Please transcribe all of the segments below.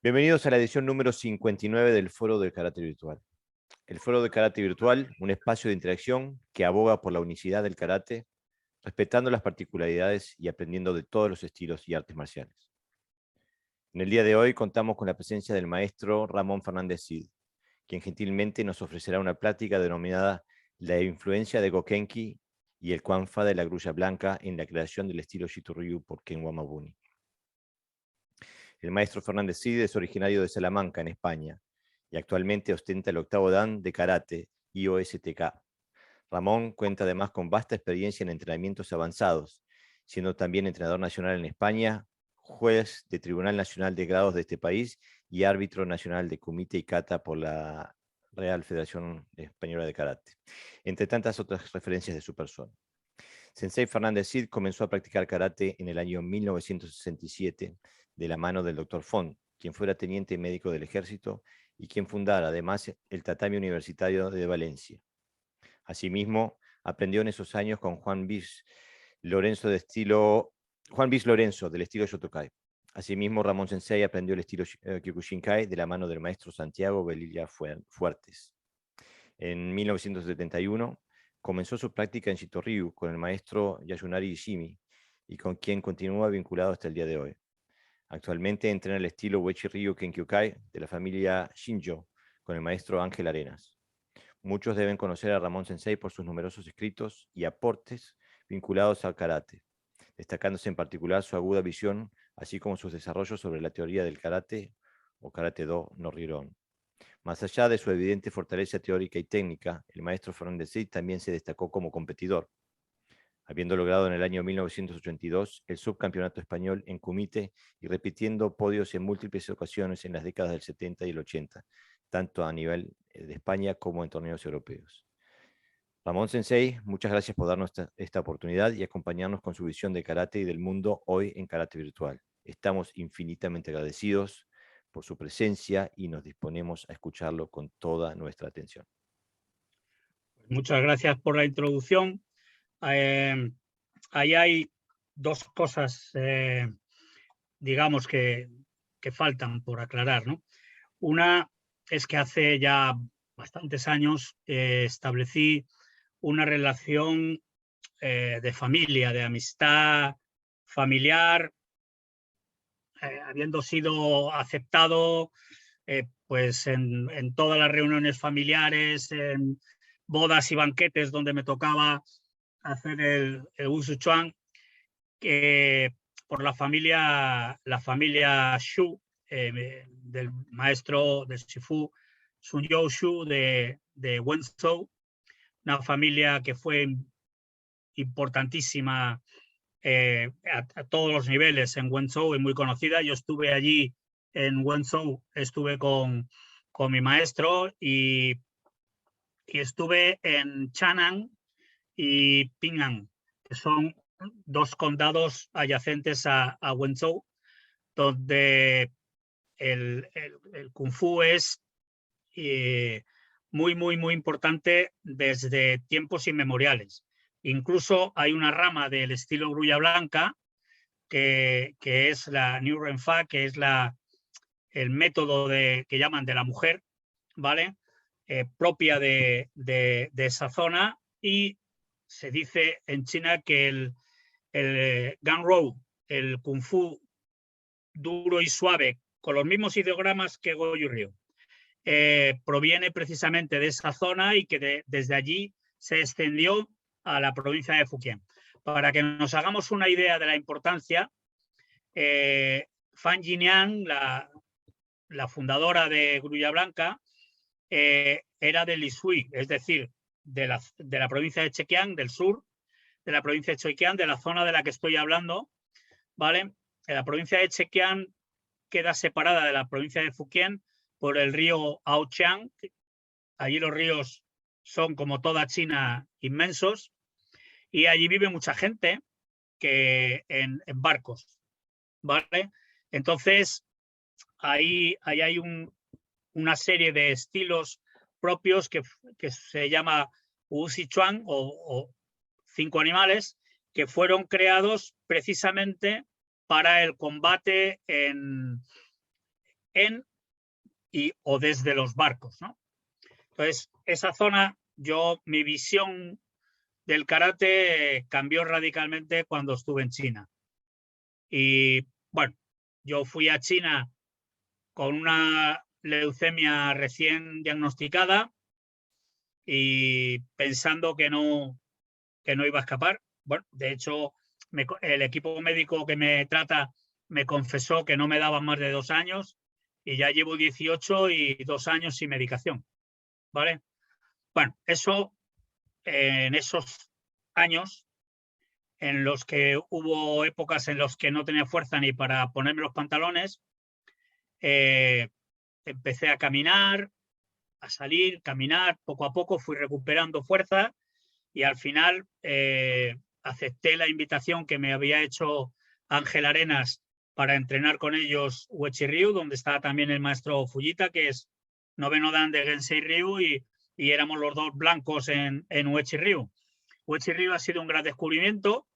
Bienvenidos a la edición número 59 del Foro del Karate Virtual. El Foro del Karate Virtual, un espacio de interacción que aboga por la unicidad del karate, respetando las particularidades y aprendiendo de todos los estilos y artes marciales. En el día de hoy contamos con la presencia del maestro Ramón Fernández Cid, quien gentilmente nos ofrecerá una plática denominada La influencia de Gokenki y el Kwan Fa de la Grulla Blanca en la creación del estilo Shitoryu por Ken Wamabuni. El maestro Fernández Cid es originario de Salamanca, en España, y actualmente ostenta el octavo dan de karate IOSTK. Ramón cuenta además con vasta experiencia en entrenamientos avanzados, siendo también entrenador nacional en España, juez de Tribunal Nacional de Grados de este país y árbitro nacional de Kumite y Kata por la Real Federación Española de Karate, entre tantas otras referencias de su persona. Sensei Fernández Cid comenzó a practicar karate en el año 1967 de la mano del Dr. Font, quien fuera teniente médico del ejército y quien fundara además el Tatami Universitario de Valencia. Asimismo, aprendió en esos años con Juan Bis Lorenzo del estilo Shotokai. Asimismo, Ramón Sensei aprendió el estilo Kyokushinkai de la mano del maestro Santiago Velilla Fuertes. En 1971 comenzó su práctica en Shitoryu con el maestro Yasunari Ishimi y con quien continúa vinculado hasta el día de hoy. Actualmente entrena el estilo Uechi Ryu Kenkyukai de la familia Shinjo con el maestro Ángel Arenas. Muchos deben conocer a Ramón Sensei por sus numerosos escritos y aportes vinculados al karate, destacándose en particular su aguda visión, así como sus desarrollos sobre la teoría del karate o karate-do no Riron. Más allá de su evidente fortaleza teórica y técnica, el maestro Fernández Cid también se destacó como competidor, habiendo logrado en el año 1982 el subcampeonato español en kumite y repitiendo podios en múltiples ocasiones en las décadas del 70 y el 80, tanto a nivel de España como en torneos europeos. Ramón Sensei, muchas gracias por darnos esta oportunidad y acompañarnos con su visión de karate y del mundo hoy en Karate Virtual. Estamos infinitamente agradecidos por su presencia y nos disponemos a escucharlo con toda nuestra atención. Muchas gracias por la introducción. Ahí hay dos cosas, digamos, que faltan por aclarar, ¿no? Una es que hace ya bastantes años establecí una relación de familia, de amistad familiar, habiendo sido aceptado pues en todas las reuniones familiares, en bodas y banquetes donde me tocaba hacer el Wushu Chuan, que por la familia Shu, del maestro del Shifu Sun Yo Shu de Wenzhou, una familia que fue importantísima a todos los niveles en Wenzhou y muy conocida. Yo estuve allí en Wenzhou, estuve con mi maestro y estuve en Chang'an y Ping'an, que son dos condados adyacentes a Wenzhou, donde el Kung Fu es muy importante desde tiempos inmemoriales. Incluso hay una rama del estilo Grulla Blanca que es la New Renfa, que es el método que llaman de la mujer, ¿vale? Propia de esa zona, y se dice en China que el Gang Rou, el Kung Fu duro y suave, con los mismos ideogramas que Goju Ryu, proviene precisamente de esa zona y que desde allí se extendió a la provincia de Fujian. Para que nos hagamos una idea de la importancia, Fan Jinian, la fundadora de Grulla Blanca, era de Lishui, es decir, de la provincia de Chekiang, del sur de la provincia de Chekiang, de la zona de la que estoy hablando, ¿vale? La provincia de Chekiang queda separada de la provincia de Fujian por el río Aochiang. Allí los ríos son, como toda China, inmensos, y allí vive mucha gente que en barcos, ¿vale? Entonces, ahí hay una serie de estilos propios que se llama Wu Sichuan o 5 animales, que fueron creados precisamente para el combate en en o desde los barcos, ¿no? Entonces, esa zona, mi visión del karate cambió radicalmente cuando estuve en China. Y bueno, yo fui a China con una leucemia recién diagnosticada y pensando que no iba a escapar. Bueno, de hecho, el equipo médico que me trata me confesó que no me daba más de 2 años y ya llevo 18 y 2 años sin medicación, ¿vale? Bueno, eso, en esos años en los que hubo épocas en las que no tenía fuerza ni para ponerme los pantalones, empecé a caminar, a salir, caminar, poco a poco fui recuperando fuerza y al final acepté la invitación que me había hecho Ángel Arenas para entrenar con ellos Uechi Ryu, donde está también el maestro Fujita, que es noveno dan de Gensei Ryu, y éramos los dos blancos en Uechi Ryu. Uechi Ryu ha sido un gran descubrimiento,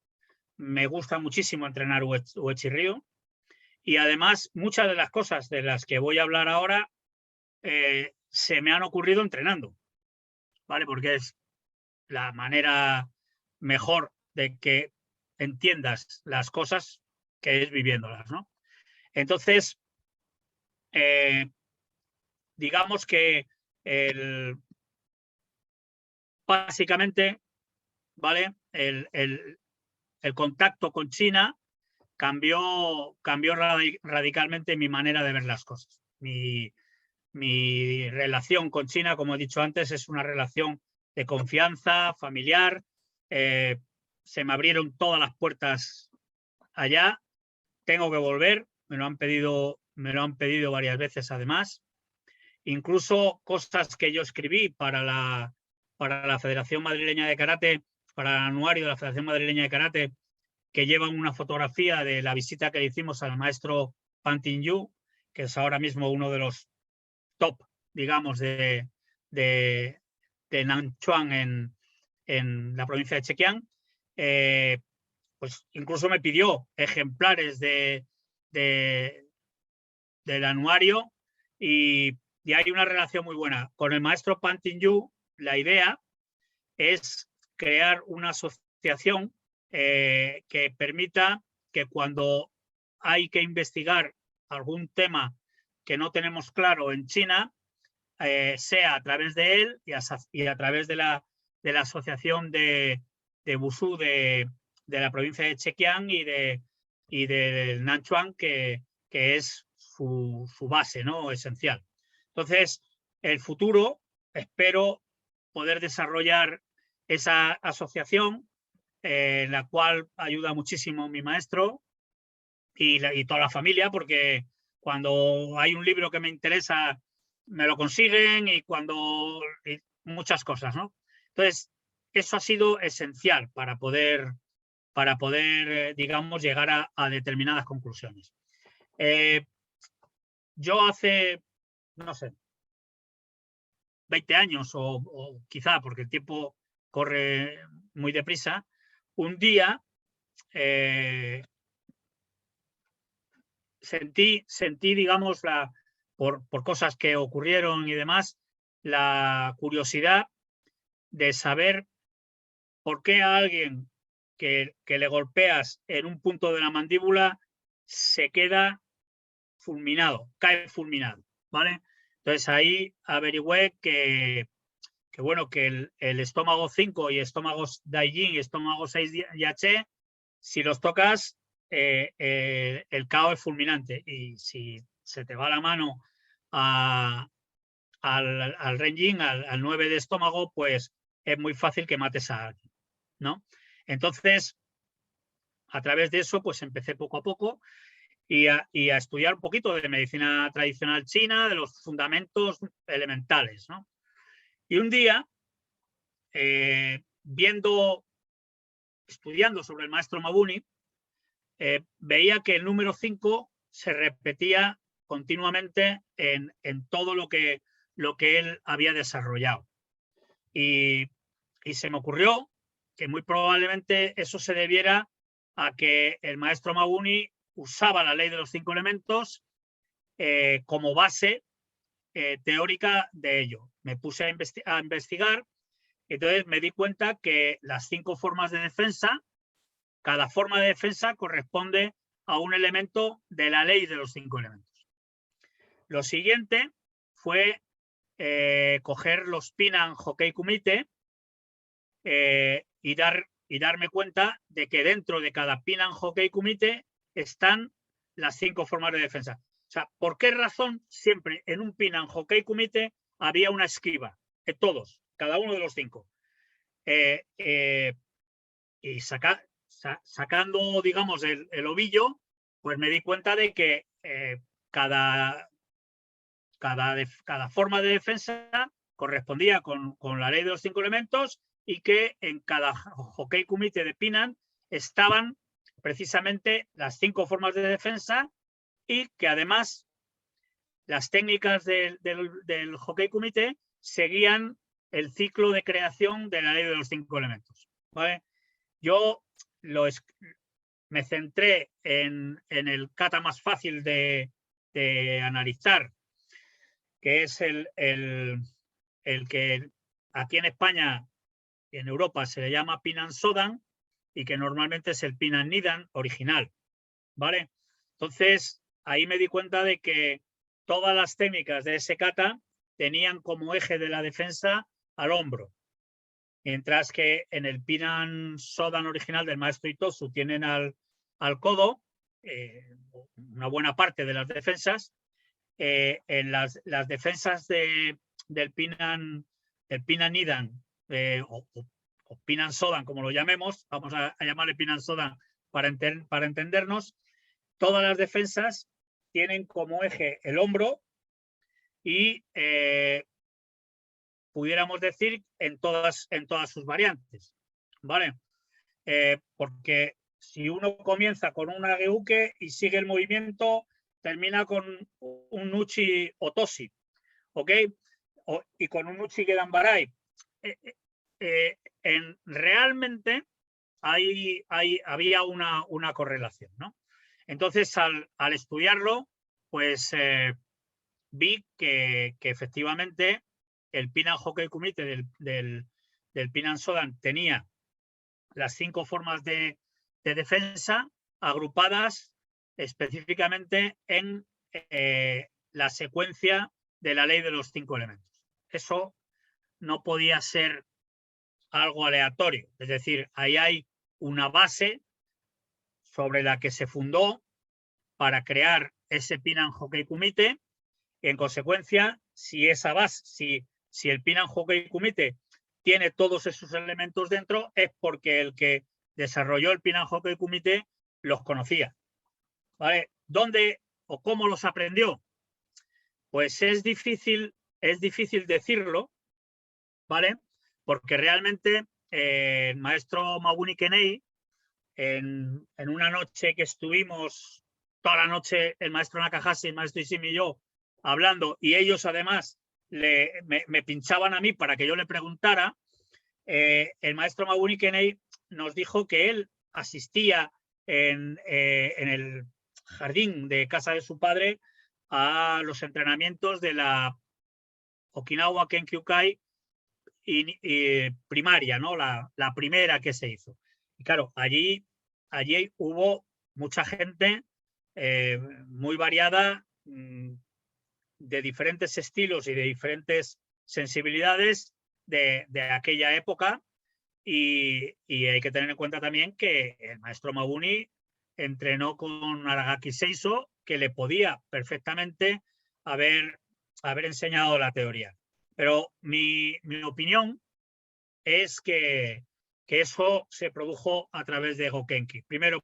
me gusta muchísimo entrenar Uechi Ryu, y además muchas de las cosas de las que voy a hablar ahora se me han ocurrido entrenando, ¿vale? Porque es la manera mejor de que entiendas las cosas, que es viviéndolas, ¿no? Entonces, digamos que básicamente, ¿vale? El contacto con China cambió radicalmente mi manera de ver las cosas. Mi relación con China, como he dicho antes, es una relación de confianza, familiar. Se me abrieron todas las puertas allá. Tengo que volver, me lo han pedido varias veces además. Incluso cosas que yo escribí para la Federación Madrileña de Karate, para el anuario de la Federación Madrileña de Karate, que llevan una fotografía de la visita que le hicimos al maestro Pan Ting-yu, que es ahora mismo uno de los top, digamos, de Nanchuan en la provincia de Chekiang. Pues incluso me pidió ejemplares del anuario y hay una relación muy buena. Con el maestro Pan Ting-yu, la idea es crear una asociación que permita que cuando hay que investigar algún tema que no tenemos claro en China, sea a través de él y a través de la asociación de Wushu de la provincia de Chekiang y del Nanchuan, que es su base, ¿no? Esencial. Entonces, el futuro, espero poder desarrollar esa asociación, en la cual ayuda muchísimo mi maestro y toda la familia, porque cuando hay un libro que me interesa, me lo consiguen, y muchas cosas, ¿no? Entonces, eso ha sido esencial para poder digamos, llegar a determinadas conclusiones. Yo hace, no sé, 20 años o quizá, porque el tiempo corre muy deprisa, un día sentí, digamos, por cosas que ocurrieron y demás, la curiosidad de saber por qué a alguien que le golpeas en un punto de la mandíbula se queda fulminado, cae fulminado, ¿vale? Entonces ahí averigüé que bueno, que el estómago 5 y estómagos Daijin y estómago 6 Yache, si los tocas, el KO es fulminante, y si se te va la mano al Renjin, al 9 de estómago, pues es muy fácil que mates a alguien, ¿no? Entonces, a través de eso, pues empecé poco a poco y a estudiar un poquito de medicina tradicional china, de los fundamentos elementales, ¿no? Y un día, estudiando sobre el maestro Mabuni, veía que el número 5 se repetía continuamente en todo lo que él había desarrollado. Y se me ocurrió que muy probablemente eso se debiera a que el maestro Mabuni usaba la ley de los 5 elementos como base teórica de ello. Me puse a investigar, entonces me di cuenta que las 5 formas de defensa, cada forma de defensa corresponde a un elemento de la ley de los 5 elementos. Lo siguiente fue coger los Pinan Hokei Kumite y darme cuenta de que dentro de cada Pinan Hokei Kumite están las 5 formas de defensa. O sea, ¿por qué razón siempre en un Pinan Hokei Kumite había una esquiva? Todos, cada uno de los 5. Y sacando, digamos, el ovillo, pues me di cuenta de que cada forma de defensa correspondía con la ley de los 5 elementos y que en cada Hokei Kumite de Pinan estaban precisamente las 5 formas de defensa y que además las técnicas del Hokei Kumite seguían el ciclo de creación de la ley de los 5 elementos. ¿Vale? Yo me centré en el kata más fácil de analizar, que es el que aquí en España y en Europa se le llama Pinan Sodan y que normalmente es el Pinan Nidan original, ¿vale? Entonces, ahí me di cuenta de que todas las técnicas de ese kata tenían como eje de la defensa al hombro, mientras que en el Pinan Sodan original del maestro Itosu tienen al codo, una buena parte de las defensas. En las defensas del Pinan Nidan o Pinan Sodan, como lo llamemos, vamos a llamarle Pinan Sodan para entendernos, todas las defensas tienen como eje el hombro y pudiéramos decir en todas sus variantes, ¿vale? Porque si uno comienza con un ageuke y sigue el movimiento, termina con un uchi otoshi, ¿ok? Y con un uchi gedambarai. Realmente había una correlación, ¿no? Entonces, al estudiarlo, pues vi que efectivamente el Pinan Hokei Kumite del Pinan Sodan tenía las 5 formas de defensa agrupadas específicamente en la secuencia de la ley de los 5 elementos. Eso no podía ser algo aleatorio, es decir, ahí hay una base sobre la que se fundó para crear ese Pinan Hokei Kumite y en consecuencia, si esa base, si el Pinan Hokei Kumite tiene todos esos elementos dentro, es porque el que desarrolló el Pinan Hokei Kumite los conocía. ¿Vale? ¿Dónde o cómo los aprendió? Pues es difícil decirlo, ¿vale? Porque realmente el maestro Mabuni Kenei, en una noche que estuvimos toda la noche, el maestro Nakahashi, el maestro Ishimi y yo, hablando, y ellos además me pinchaban a mí para que yo le preguntara, el maestro Mabuni Kenei nos dijo que él asistía en el jardín de casa de su padre a los entrenamientos de la Okinawa Kenkyukai y primaria, ¿no? La primera que se hizo. Y claro, allí hubo mucha gente muy variada, de diferentes estilos y de diferentes sensibilidades de aquella época. Y hay que tener en cuenta también que el maestro Mabuni entrenó con Aragaki Seiso, que le podía perfectamente haber enseñado la teoría. Pero mi opinión es que eso se produjo a través de Gokenki. Primero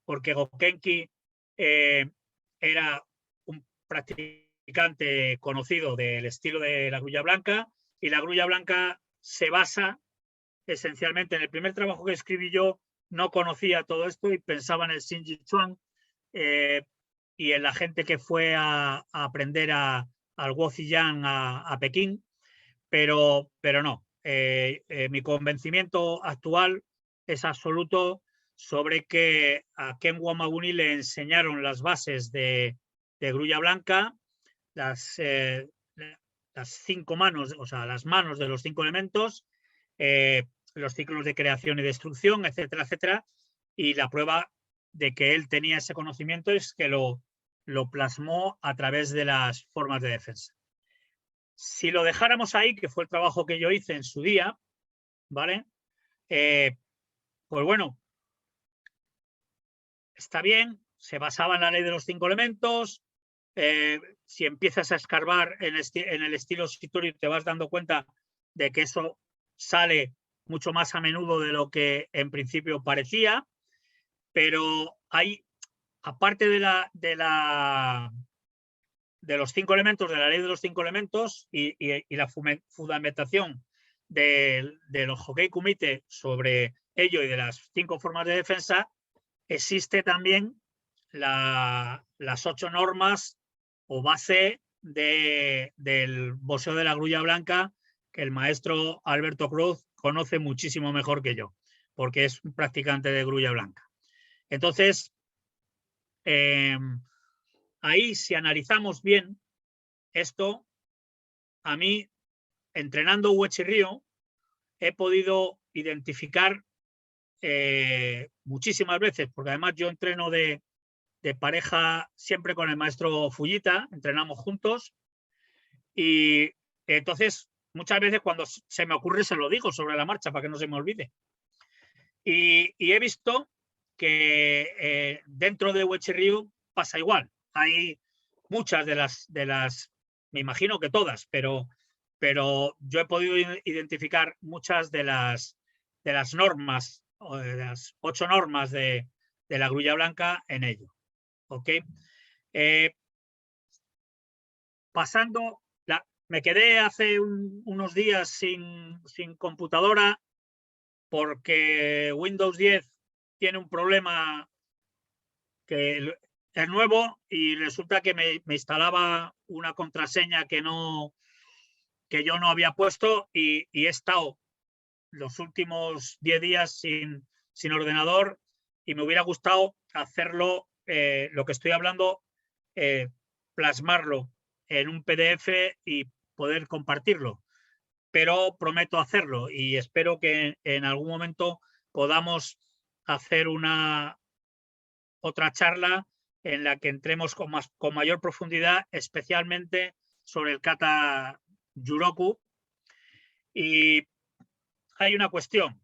porque Gokenki era un practicante conocido del estilo de la grulla blanca, y la grulla blanca se basa esencialmente en el primer trabajo que escribí yo. No conocía todo esto y pensaba en el Shinji Chuan y en la gente que fue a aprender al Guo Ziyang a Pekín, pero no. Mi convencimiento actual es absoluto sobre que a Ken Wamaguni le enseñaron las bases de Grulla Blanca, las 5 manos, o sea, las manos de los 5 elementos, los ciclos de creación y destrucción, etcétera, etcétera. Y la prueba de que él tenía ese conocimiento es que lo plasmó a través de las formas de defensa. Si lo dejáramos ahí, que fue el trabajo que yo hice en su día, ¿vale? Pues bueno, está bien, se basaba en la ley de los 5 elementos. Si empiezas a escarbar en el estilo escritorio, te vas dando cuenta de que eso sale mucho más a menudo de lo que en principio parecía, pero hay, aparte de los 5 elementos, de la ley de los 5 elementos y la fundamentación de los Hokei Kumite sobre ello y de las 5 formas de defensa, existe también las 8 normas o base del boxeo de la grulla blanca, que el maestro Alberto Cruz conoce muchísimo mejor que yo, porque es un practicante de grulla blanca. Entonces, ahí, si analizamos bien esto, a mí, entrenando Uechi Ryo, he podido identificar muchísimas veces, porque además yo entreno de pareja siempre con el maestro Fujita, entrenamos juntos, y entonces muchas veces cuando se me ocurre se lo digo sobre la marcha para que no se me olvide. Y he visto que dentro de Uechi Ryu pasa igual. Hay muchas de las, me imagino que todas, pero yo he podido identificar muchas de las normas, de las 8 normas de la grulla blanca en ello. ¿Ok? Pasando, me quedé hace unos días sin computadora porque Windows 10 tiene un problema que es nuevo y resulta que me instalaba una contraseña que yo no había puesto y he estado los últimos 10 días sin ordenador y me hubiera gustado hacerlo, lo que estoy hablando, plasmarlo en un PDF y poder compartirlo, pero prometo hacerlo y espero que en algún momento podamos hacer otra charla en la que entremos con mayor profundidad, especialmente sobre el kata Juroku. Y hay una cuestión.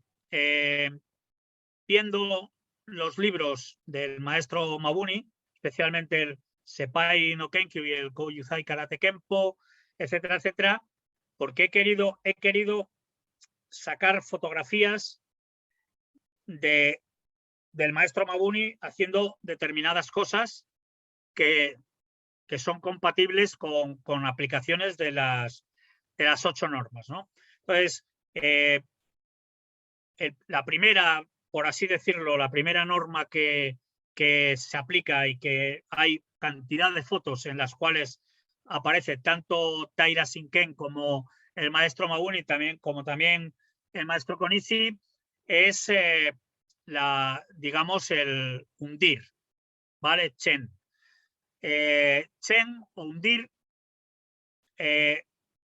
Viendo los libros del maestro Mabuni, especialmente el Seppai no Kenkyu y el Koyuzai Karate Kempo, etcétera, etcétera, porque he querido sacar fotografías del maestro Mabuni haciendo determinadas cosas que son compatibles con aplicaciones de las 8 normas, ¿no? Entonces, la primera, por así decirlo, la primera norma que se aplica y que hay cantidad de fotos en las cuales aparece tanto Taira Shinken como el maestro Mabuni, como también el maestro Konishi, es digamos, el hundir, ¿vale? Chen. Chen o hundir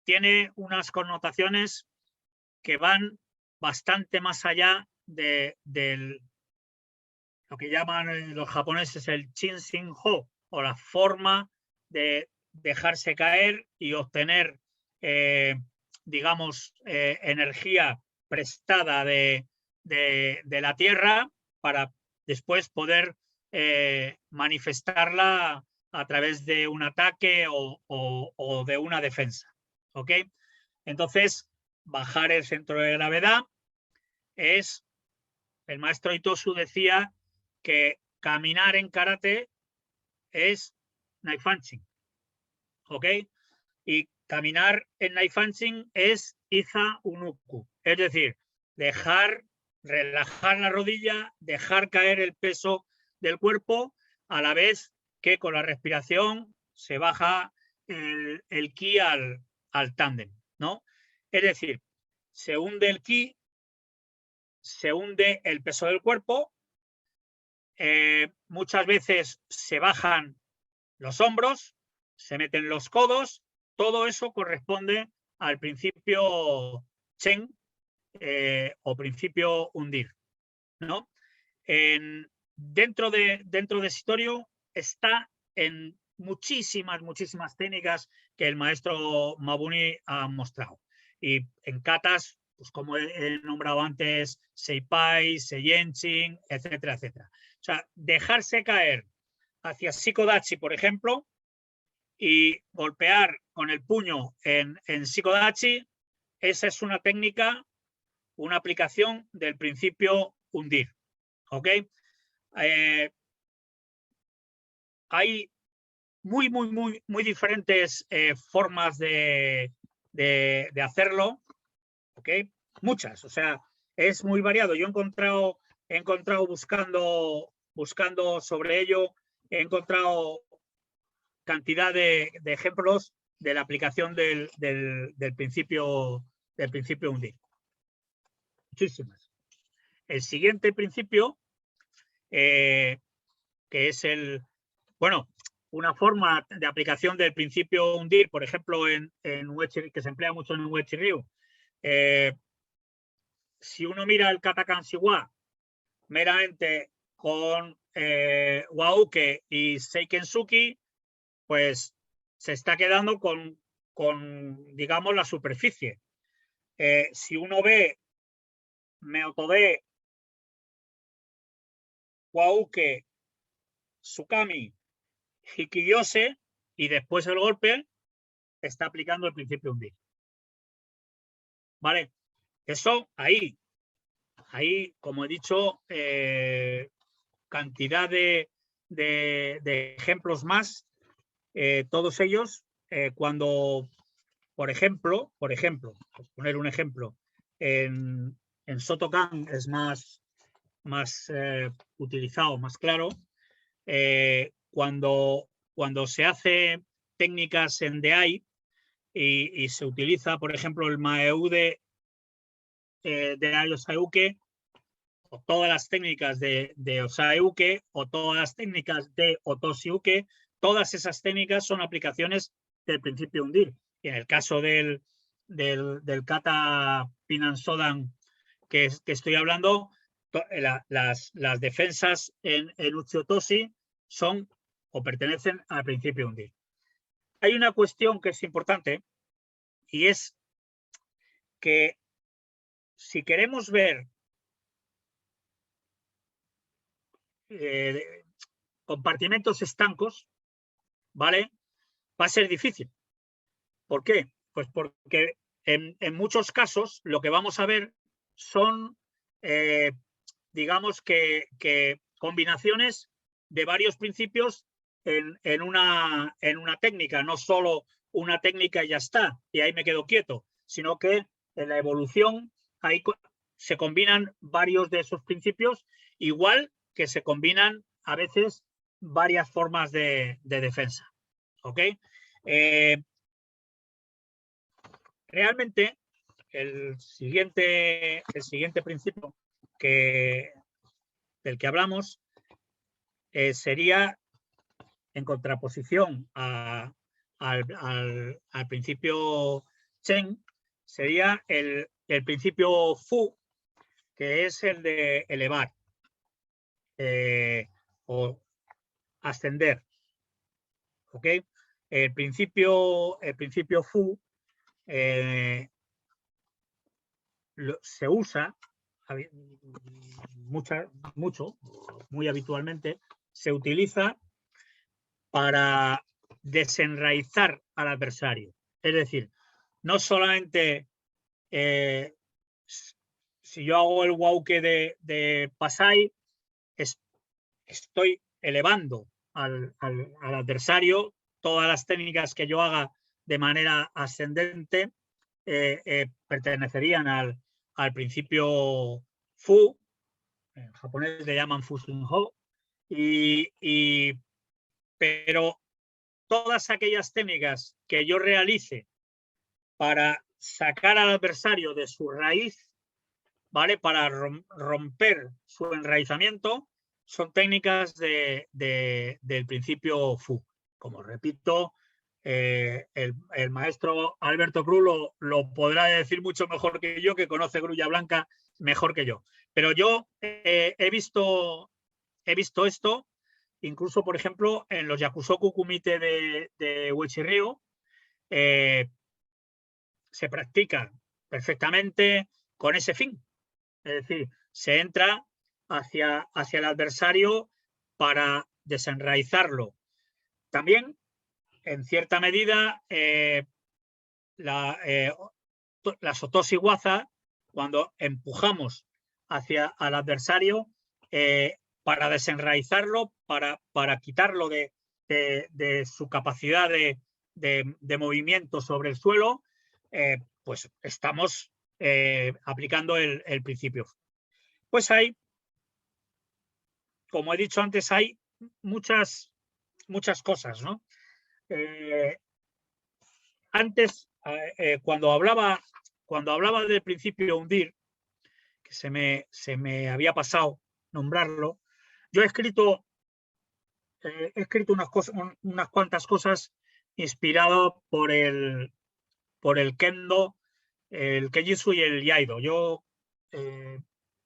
tiene unas connotaciones que van bastante más allá de lo que llaman los japoneses el Shin-Sin-Ho, o la forma de dejarse caer y obtener, digamos, energía prestada de la tierra para después poder manifestarla a través de un ataque o de una defensa. ¿Ok? Entonces, bajar el centro de gravedad es, el maestro Itosu decía que caminar en karate es naifanshin, ¿ok? Y caminar en naifanshin es iza unuku, es decir, relajar la rodilla, dejar caer el peso del cuerpo, a la vez que con la respiración se baja el ki al tándem, ¿no? Es decir, se hunde el ki, se hunde el peso del cuerpo, muchas veces se bajan los hombros, se meten los codos, todo eso corresponde al principio Chen o principio hundir, ¿no? Dentro de Sitorio está en muchísimas técnicas que el maestro Mabuni ha mostrado. Y en katas, pues como he nombrado antes, Seipai, Seiyenshin, etcétera, etcétera. O sea, dejarse caer hacia Shikodachi, por ejemplo, y golpear con el puño en Shikodachi, esa es una técnica, una aplicación del principio hundir. ¿Ok? Hay muy diferentes formas de hacerlo, ¿ok? Muchas, o sea, es muy variado. Yo he encontrado buscando sobre ello, he encontrado cantidad de ejemplos de la aplicación del principio hundir. Muchísimas. El siguiente principio, que es una forma de aplicación del principio hundir, por ejemplo, que se emplea mucho en Uechi Ryu. Si uno mira el kata Kanshiwa meramente con Wauke y Seikensuki, pues se está quedando con digamos, la superficie. Si uno ve Meotode, Wauke, Tsukami, Hikiyose y después el golpe, está aplicando el principio hundir. ¿Vale? Eso ahí, como he dicho, cantidad de ejemplos más, todos ellos, cuando, por ejemplo, por poner un ejemplo, en Shotokan es más utilizado, más claro, cuando se hace técnicas en DEAI y se utiliza, por ejemplo, el Maeude de Osauke, o todas las técnicas de Osauke, o todas las técnicas de Otoshiuke, todas esas técnicas son aplicaciones del principio hundir. Y en el caso del kata Pinan Sodan que estoy hablando, las defensas en Uchi-Otoshi son o pertenecen al principio hundir. Hay una cuestión que es importante y es que si queremos ver compartimentos estancos, ¿vale? Va a ser difícil. ¿Por qué? Pues porque en muchos casos lo que vamos a ver son, digamos que combinaciones de varios principios en una técnica, no solo una técnica y ya está, y ahí me quedo quieto, sino que en la evolución ahí se combinan varios de esos principios, igual que se combinan a veces varias formas de defensa. ¿Ok? Realmente el siguiente principio del que hablamos sería en contraposición al principio Chen, sería el principio Fu, que es el de elevar o ascender. ¿Ok? El principio Fu se usa muy habitualmente, se utiliza para desenraizar al adversario. Es decir, no solamente si yo hago el wauke de Pasai, estoy elevando al adversario. Todas las técnicas que yo haga de manera ascendente pertenecerían al principio Fu, en japonés le llaman Fusun-ho, pero todas aquellas técnicas que yo realice para sacar al adversario de su raíz, ¿vale? Para romper su enraizamiento, son técnicas del principio Fu. como repito, el maestro Alberto Cruz lo podrá decir mucho mejor que yo, que conoce Grulla Blanca mejor que yo. Pero yo he visto esto, incluso, por ejemplo, en los Yakusoku Kumite de Uechi-Ryu, se practica perfectamente con ese fin. Es decir, se entra hacia el adversario para desenraizarlo. También, en cierta medida, la Sotoshi Waza, cuando empujamos hacia al adversario para desenraizarlo, para quitarlo de su capacidad de movimiento sobre el suelo, pues estamos aplicando el principio. Pues hay, como he dicho antes, hay muchas cosas, ¿no? Antes, cuando hablaba del principio hundir, que se me había pasado nombrarlo, yo he escrito unas cuantas cosas inspirado por el Kendo, el Kenjutsu y el Iaido. Yo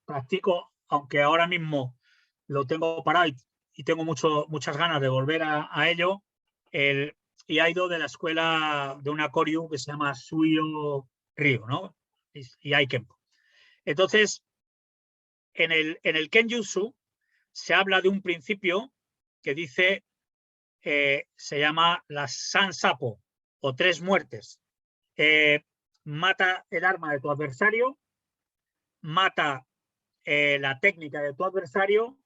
practico, aunque ahora mismo lo tengo parado y tengo muchas ganas de volver a ello, el Iaido de la escuela de una Koryu que se llama Suyo Ryu, ¿no? Y Aikenpo. Entonces, en el Kenjutsu se habla de un principio que dice, se llama la Sansapo, o 3 muertes. Mata el arma de tu adversario, mata la técnica de tu adversario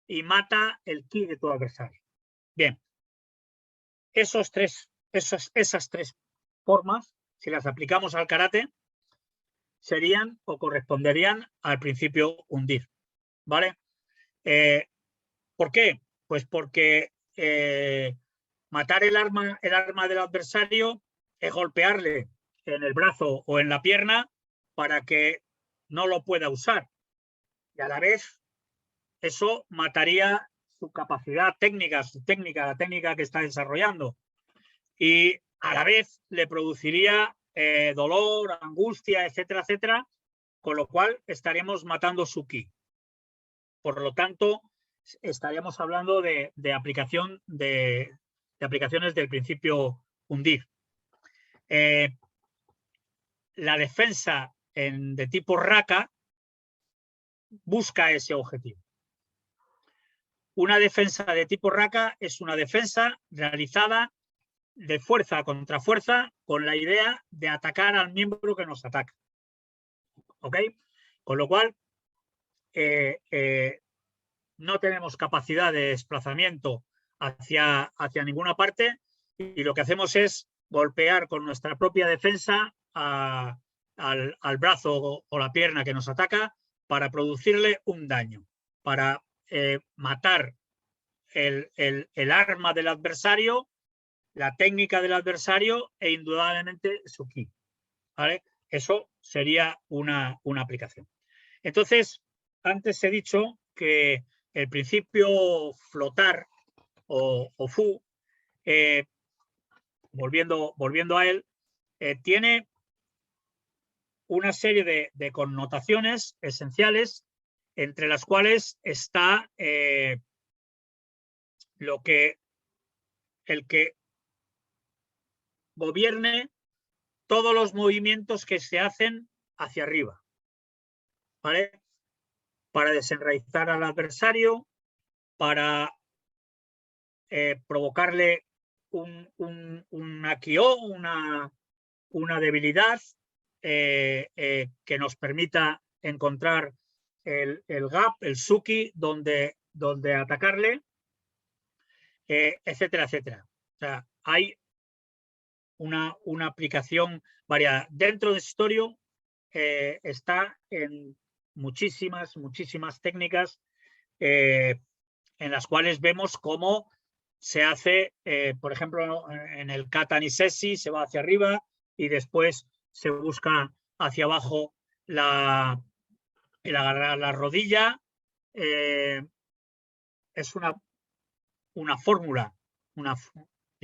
y mata el ki de tu adversario. Bien, esas 3 formas, si las aplicamos al karate, serían o corresponderían al principio hundir, ¿vale? ¿Por qué? Pues porque matar el arma del adversario es golpearle en el brazo o en la pierna para que no lo pueda usar. Y a la vez eso mataría su capacidad técnica, la técnica que está desarrollando. Y a la vez le produciría dolor, angustia, etcétera, etcétera, con lo cual estaríamos matando su ki. Por lo tanto, estaríamos hablando de aplicación de aplicaciones del principio hundir. La defensa de tipo Raka busca ese objetivo. Una defensa de tipo Raka es una defensa realizada de fuerza contra fuerza con la idea de atacar al miembro que nos ataca. ¿Ok? Con lo cual, no tenemos capacidad de desplazamiento hacia ninguna parte y lo que hacemos es golpear con nuestra propia defensa al brazo o la pierna que nos ataca para producirle un daño, para matar el arma del adversario, la técnica del adversario e indudablemente su ki. ¿Vale? Eso sería una aplicación. Entonces, antes he dicho que el principio flotar o fu, volviendo a él, tiene una serie de connotaciones esenciales, entre las cuales está el que gobierne todos los movimientos que se hacen hacia arriba, ¿vale? Para desenraizar al adversario, para provocarle una kyo, una debilidad que nos permita encontrar el gap, el suki, donde atacarle, etcétera, etcétera. O sea, hay una aplicación variada. Dentro de Storio está en muchísimas técnicas en las cuales vemos cómo se hace, por ejemplo, en el kata nisesi se va hacia arriba y después se busca hacia abajo el agarrar la rodilla. Es una fórmula,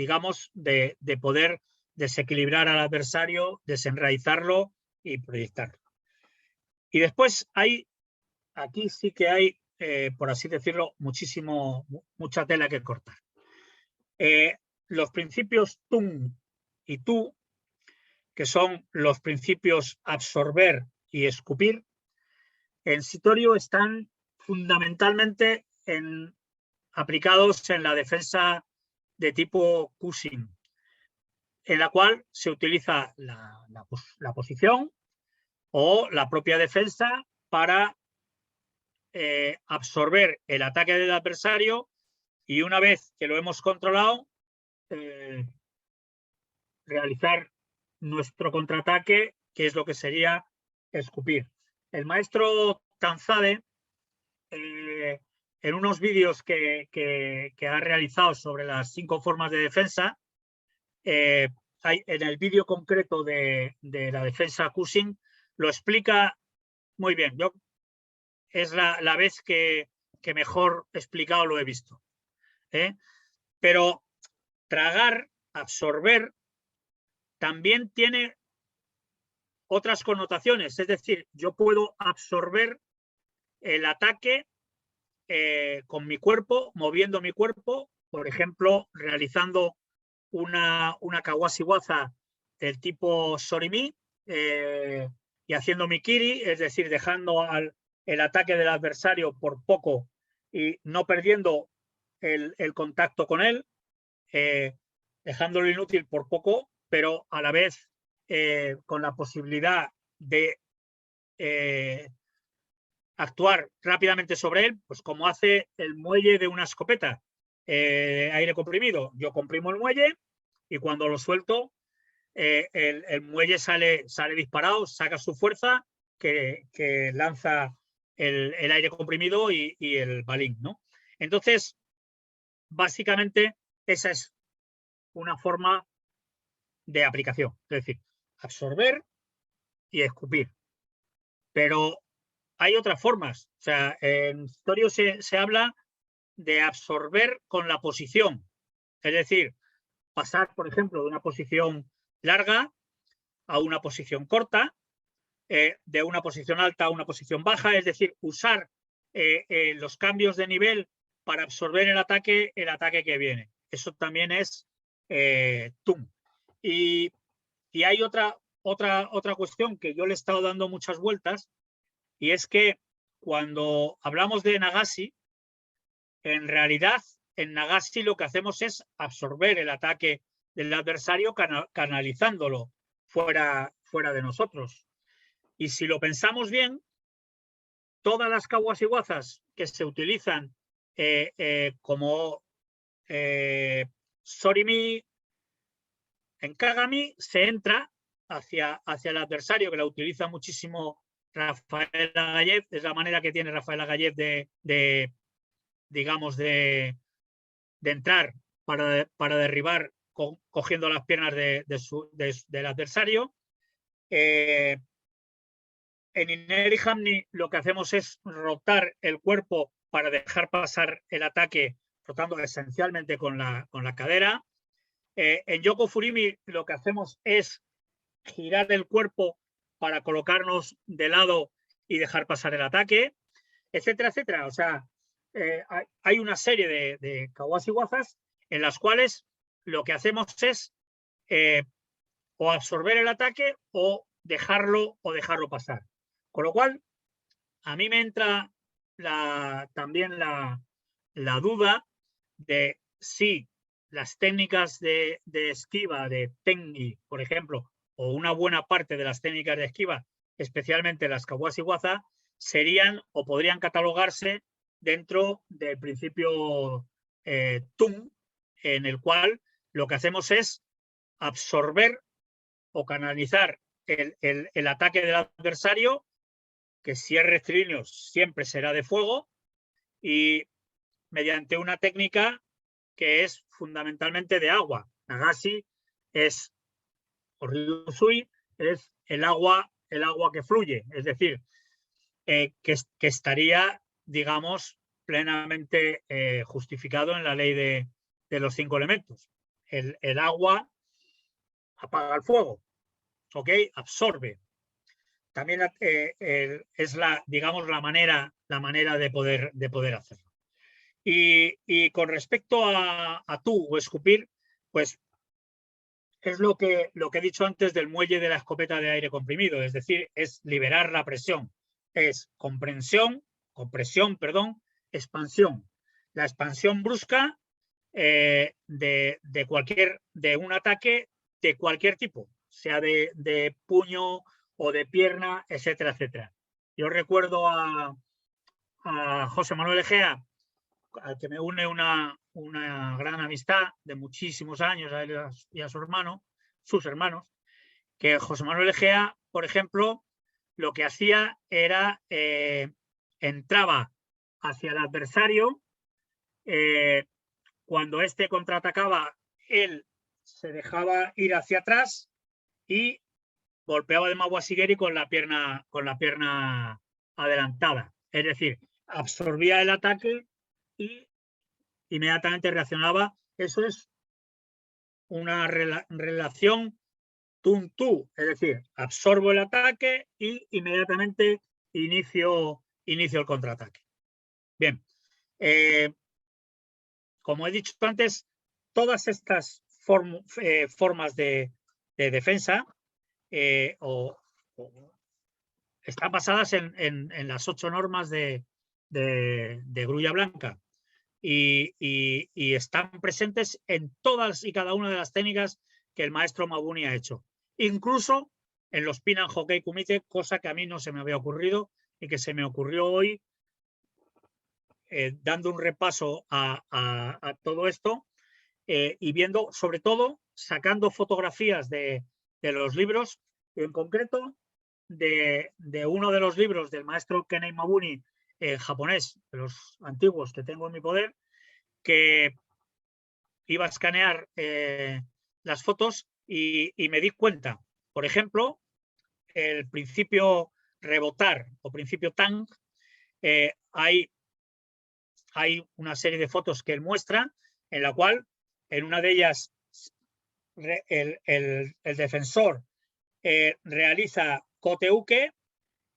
digamos, de poder desequilibrar al adversario, desenraizarlo y proyectarlo. Y después aquí sí que hay, por así decirlo, mucha tela que cortar. Los principios TUM y TU, que son los principios absorber y escupir, en Sitorio están fundamentalmente aplicados en la defensa de tipo Cushing, en la cual se utiliza la posición o la propia defensa para absorber el ataque del adversario, y una vez que lo hemos controlado, realizar nuestro contraataque, que es lo que sería escupir. El maestro Tanzade, en unos vídeos que ha realizado sobre las 5 formas de defensa, en el vídeo concreto de la defensa Cushing, lo explica muy bien. Es la vez que mejor explicado lo he visto. Pero tragar, absorber, también tiene otras connotaciones. Es decir, yo puedo absorber el ataque con mi cuerpo, moviendo mi cuerpo, por ejemplo, realizando una Kawashiwaza del tipo Sorimi y haciendo mi Kiri, es decir, dejando el ataque del adversario por poco y no perdiendo el contacto con él, dejándolo inútil por poco, pero a la vez con la posibilidad de actuar rápidamente sobre él, pues como hace el muelle de una escopeta, aire comprimido. Yo comprimo el muelle y cuando lo suelto, el muelle sale disparado, saca su fuerza que lanza el aire comprimido y el balín, ¿no? Entonces, básicamente, esa es una forma de aplicación, es decir, absorber y escupir. Pero hay otras formas. O sea, en Sitorio se habla de absorber con la posición. Es decir, pasar, por ejemplo, de una posición larga a una posición corta, de una posición alta a una posición baja, es decir, usar los cambios de nivel para absorber el ataque que viene. Eso también es TUM. Y hay otra cuestión que yo le he estado dando muchas vueltas, y es que cuando hablamos de Nagashi, en realidad en Nagashi lo que hacemos es absorber el ataque del adversario canalizándolo fuera de nosotros. Y si lo pensamos bien, todas las Kawashiwazas que se utilizan como Sorimi, en Kagami, se entra hacia el adversario, que la utiliza muchísimo Rafael Agayev. Es la manera que tiene Rafael Agayev de entrar para derribar cogiendo las piernas del adversario. En Ineri Hamni lo que hacemos es rotar el cuerpo para dejar pasar el ataque, rotando esencialmente con la cadera. En Yoko Furimi lo que hacemos es girar el cuerpo para colocarnos de lado y dejar pasar el ataque, etcétera, etcétera. O sea, hay una serie de Kawashiwazas en las cuales lo que hacemos es o absorber el ataque o dejarlo pasar. Con lo cual, a mí me entra también la duda de si las técnicas de esquiva, de Tengi, por ejemplo, o una buena parte de las técnicas de esquiva, especialmente las Kawashiwaza, serían o podrían catalogarse dentro del principio TUM, en el cual lo que hacemos es absorber o canalizar el ataque del adversario, que si es rectilíneo siempre será de fuego, y mediante una técnica que es fundamentalmente de agua. Nagashi es, o Ryusui, es el agua que fluye, es decir, que estaría, digamos, plenamente justificado en la ley de los 5 elementos. el agua apaga el fuego, ¿ok? Absorbe. También es digamos, la manera de poder hacerlo. Y con respecto a tú o escupir, pues es lo que he dicho antes del muelle de la escopeta de aire comprimido, es decir, es liberar la presión, es compresión, expansión. La expansión brusca de un ataque de cualquier tipo, sea de puño o de pierna, etcétera, etcétera. Yo recuerdo a José Manuel Egea, al que me une una gran amistad de muchísimos años, a él y a sus hermanos, que José Manuel Egea, por ejemplo, lo que hacía era entraba hacia el adversario, cuando éste contraatacaba, él se dejaba ir hacia atrás y golpeaba de Mawashigeri con la pierna adelantada. Es decir, absorbía el ataque y inmediatamente reaccionaba. Eso es una relación tú, es decir, absorbo el ataque y inmediatamente inicio el contraataque. Bien, como he dicho antes, todas estas formas de defensa están basadas en las 8 normas de Grulla Blanca y están presentes en todas y cada una de las técnicas que el maestro Mabuni ha hecho, incluso en los Pinan Hokei Kumite, cosa que a mí no se me había ocurrido y que se me ocurrió hoy dando un repaso a todo esto y viendo, sobre todo, sacando fotografías de los libros, en concreto de uno de los libros del maestro Kenei Mabuni, japonés, de los antiguos que tengo en mi poder, que iba a escanear las fotos y me di cuenta, por ejemplo, el principio rebotar o principio tang, hay una serie de fotos que él muestra en la cual en una de ellas el defensor realiza koteuke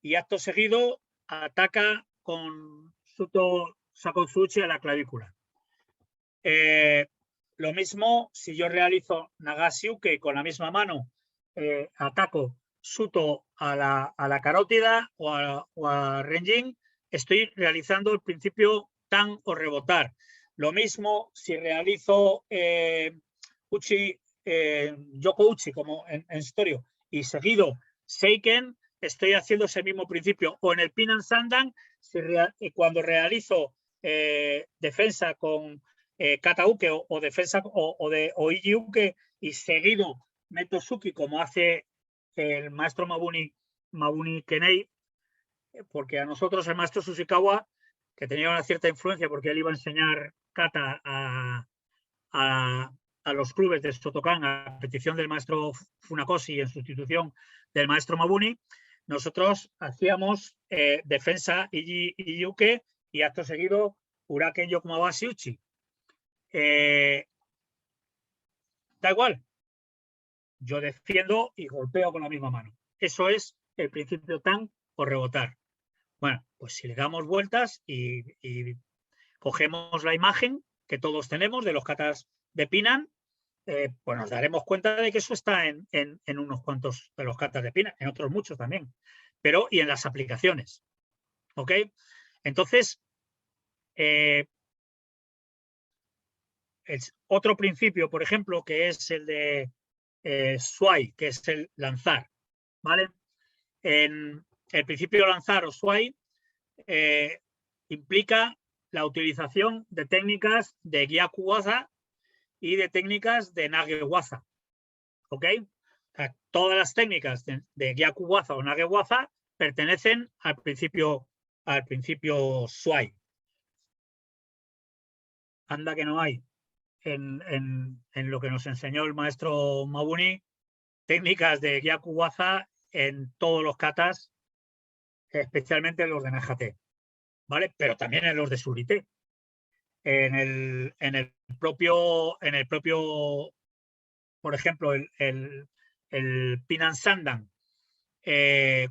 y acto seguido ataca con Suto Sakotsuchi a la clavícula. Lo mismo si yo realizo Nagasiuke con la misma mano, ataco Suto a la carótida o a Renjin, estoy realizando el principio tan o rebotar. Lo mismo si realizo Yoko Uchi como en Storio y seguido Seiken, estoy haciendo ese mismo principio. O en el Pinan Sandan, cuando realizo defensa con Katauke o defensa o Ijiuke y seguido meto Suki como hace el maestro Mabuni Kenei, porque a nosotros el maestro Sushikawa, que tenía una cierta influencia porque él iba a enseñar kata a los clubes de Shotokan a petición del maestro Funakoshi en sustitución del maestro Mabuni, nosotros hacíamos defensa Ijiuke y acto seguido Uraken Yokumawashi Uchi. Da igual, yo defiendo y golpeo con la misma mano. Eso es el principio tan o rebotar. Bueno, pues si le damos vueltas y cogemos la imagen que todos tenemos de los katas de Pinan, pues nos daremos cuenta de que eso está en unos cuantos de los katas de Pinan, en otros muchos también, pero y en las aplicaciones. ¿Ok? Entonces, otro principio, por ejemplo, que es el de Swai, que es el lanzar, ¿vale? En el principio lanzar o Swai implica la utilización de técnicas de Gyaku-waza y de técnicas de Nage-waza, ¿ok? O sea, todas las técnicas de Gyaku-waza o Nage-waza pertenecen al principio Swai. Anda que no hay en lo que nos enseñó el maestro Mabuni técnicas de Gyaku-waza en todos los katas, especialmente en los de Najate, ¿vale? Pero también en los de Surite. En el propio por ejemplo, el Pinan Sandan,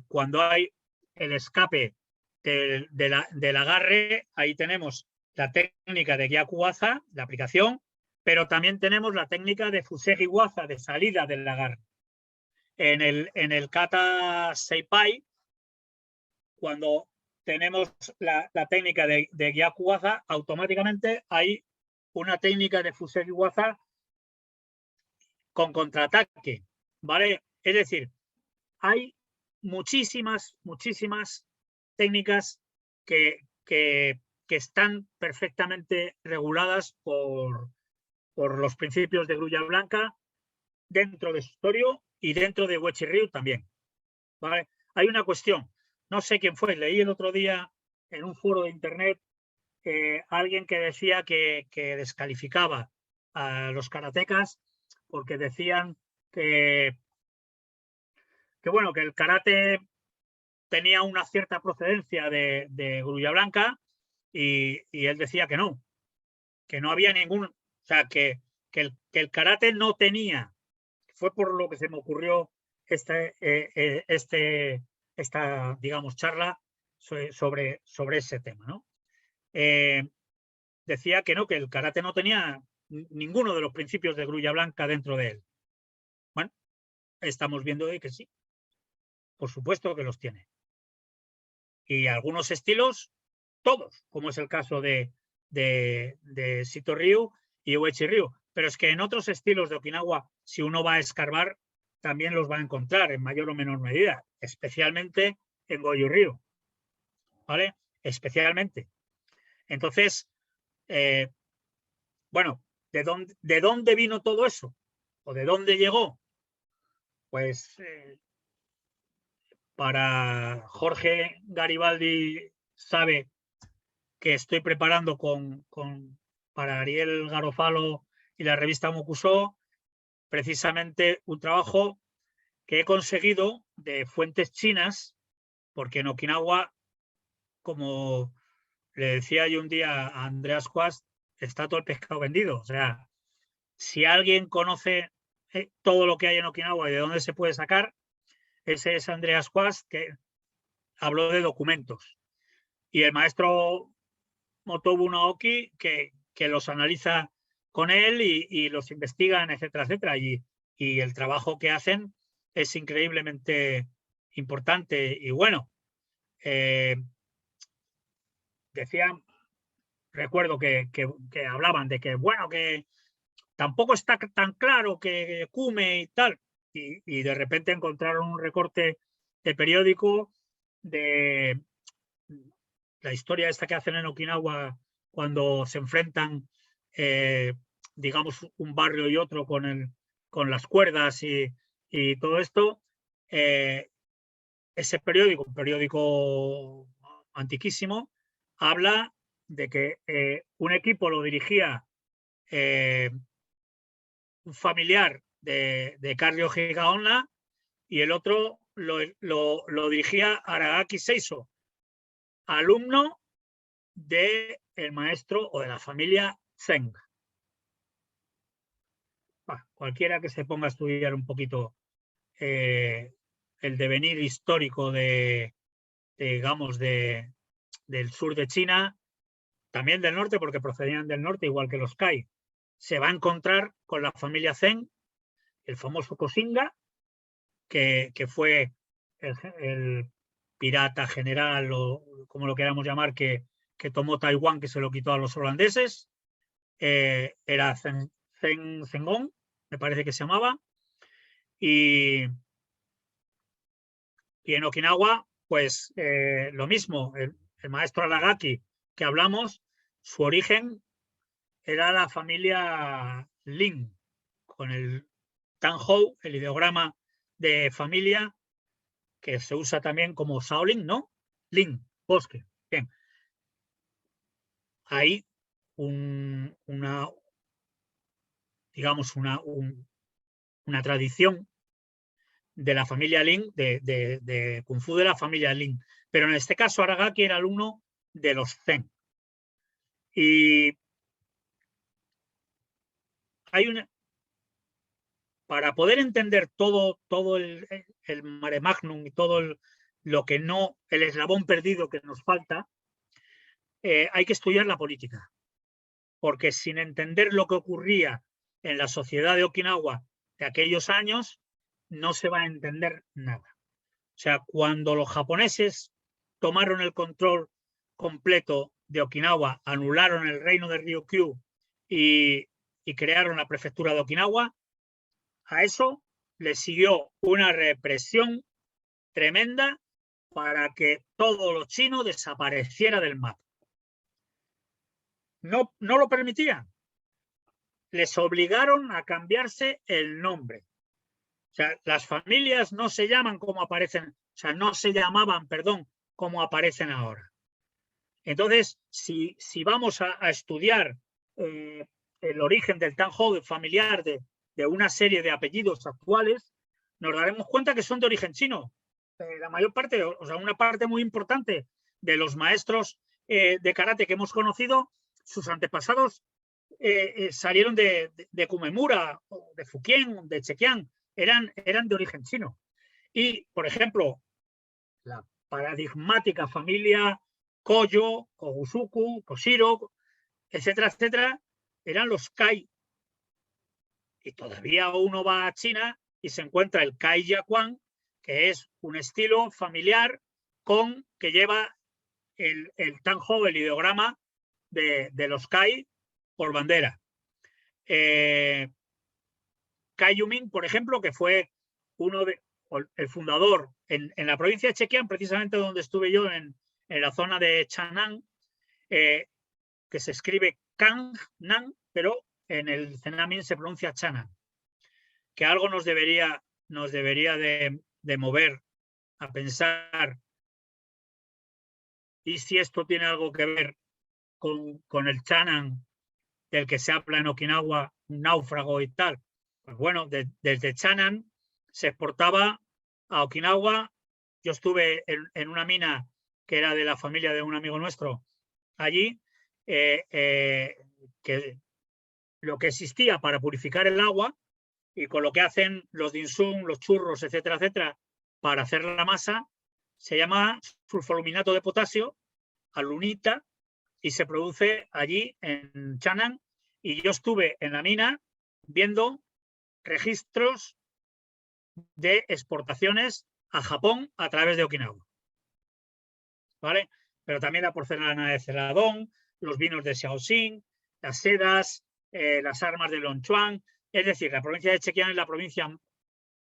cuando hay el escape del agarre, ahí tenemos la técnica de Gyaku-Waza, la aplicación, pero también tenemos la técnica de Fusegi-Waza, de salida del agarre. En el Kata Seipai, cuando tenemos la técnica de Gyaku-Waza, automáticamente hay una técnica de Fusegi-Waza con contraataque, ¿vale? Es decir, hay muchísimas técnicas que están perfectamente reguladas por los principios de Grulla Blanca dentro de Sutorio y dentro de Uechi Ryu también, ¿vale? Hay una cuestión, no sé quién fue, leí el otro día en un foro de internet alguien que decía que descalificaba a los karatecas porque decían que bueno, que el karate tenía una cierta procedencia de Grulla Blanca y él decía que no había ningún, o sea, que el karate no tenía, fue por lo que se me ocurrió esta, digamos, charla sobre ese tema, ¿no? Decía que no, que el karate no tenía ninguno de los principios de Grulla Blanca dentro de él. Bueno, estamos viendo hoy que sí, por supuesto que los tiene. Y algunos estilos, todos, como es el caso de Sito Ryu y Uechi Ryu. Pero es que en otros estilos de Okinawa, si uno va a escarbar, también los va a encontrar en mayor o menor medida, especialmente en Goju Ryu, ¿vale? Especialmente. Entonces, bueno, ¿de dónde vino todo eso? ¿O de dónde llegó? Pues para Jorge Garibaldi sabe que estoy preparando para Ariel Garofalo y la revista Mokusho, precisamente un trabajo que he conseguido de fuentes chinas, porque en Okinawa, como le decía yo un día a Andreas Quast, está todo el pescado vendido. O sea, si alguien conoce todo lo que hay en Okinawa y de dónde se puede sacar, ese es Andreas Quast, que habló de documentos. Y el maestro Motobu Naoki, que los analiza con él y los investigan, etcétera, etcétera. Y el trabajo que hacen es increíblemente importante y bueno. Decían, recuerdo que hablaban de que, bueno, que tampoco está tan claro que Kume y tal. Y de repente encontraron un recorte de periódico de la historia esta que hacen en Okinawa cuando se enfrentan, digamos, un barrio y otro con las cuerdas y todo esto. Ese periódico, un periódico antiquísimo, habla de que un equipo lo dirigía un familiar de Carlo Higaonna y el otro lo dirigía Aragaki Seiso, alumno del maestro o de la familia Zeng. Cualquiera que se ponga a estudiar un poquito el devenir histórico digamos, del sur de China, también del norte, porque procedían del norte, igual que los Kai, se va a encontrar con la familia Zeng, el famoso Koxinga, que fue el pirata general, o como lo queramos llamar, que tomó Taiwán, que se lo quitó a los holandeses. Era Zengong, me parece que se llamaba. Y en Okinawa, pues lo mismo, el maestro Aragaki que hablamos, su origen era la familia Lin, con el Tanhou, el ideograma de familia que se usa también como Shaolin, ¿no? Lin, bosque. Bien. Hay digamos, una tradición de la familia Lin, de Kung Fu de la familia Lin. Pero en este caso, Aragaki era alumno de los Zen. Y hay para poder entender todo el mare magnum y todo lo que no, el eslabón perdido que nos falta, hay que estudiar la política. Porque sin entender lo que ocurría en la sociedad de Okinawa de aquellos años, no se va a entender nada. O sea, cuando los japoneses tomaron el control completo de Okinawa, anularon el reino de Ryukyu y crearon la prefectura de Okinawa, a eso le siguió una represión tremenda para que todo lo chino desapareciera del mapa. No lo permitían. Les obligaron a cambiarse el nombre. O sea, las familias no se llaman como aparecen, o sea, no se llamaban, perdón, como aparecen ahora. Entonces, si vamos a estudiar el origen del Tanjo familiar de una serie de apellidos actuales, nos daremos cuenta que son de origen chino. La mayor parte, o sea, una parte muy importante de los maestros de karate que hemos conocido, sus antepasados salieron de Kumemura, de Fukien, de Chekiang, eran de origen chino. Y, por ejemplo, la paradigmática familia Koyo, Kogusuku, Koshiro, etcétera, etcétera, eran los Kai. Y todavía uno va a China y se encuentra el Kai Yakuan, que es un estilo familiar que lleva el Tanjo, el ideograma de los Kai por bandera. Kai Yumin, por ejemplo, que fue el fundador en la provincia de Chekiang, precisamente donde estuve yo, en la zona de Chanang, que se escribe Kangnan, pero en el Cenamín se pronuncia Chanang, que algo nos debería de mover a pensar, y si esto tiene algo que ver con el Chanang del que se habla en Okinawa, un náufrago y tal. Pues bueno, desde Chanang se exportaba a Okinawa. Yo estuve en una mina que era de la familia de un amigo nuestro allí, que lo que existía para purificar el agua y con lo que hacen los dim sum, los churros, etcétera, etcétera, para hacer la masa, se llama sulfoluminato de potasio, alunita, y se produce allí en Chanang. Y yo estuve en la mina viendo registros de exportaciones a Japón a través de Okinawa. ¿Vale? Pero también la porcelana de Celadón, los vinos de Shaoxing, las sedas, las armas de Longchuan. Es decir, la provincia de Chekiang es la provincia,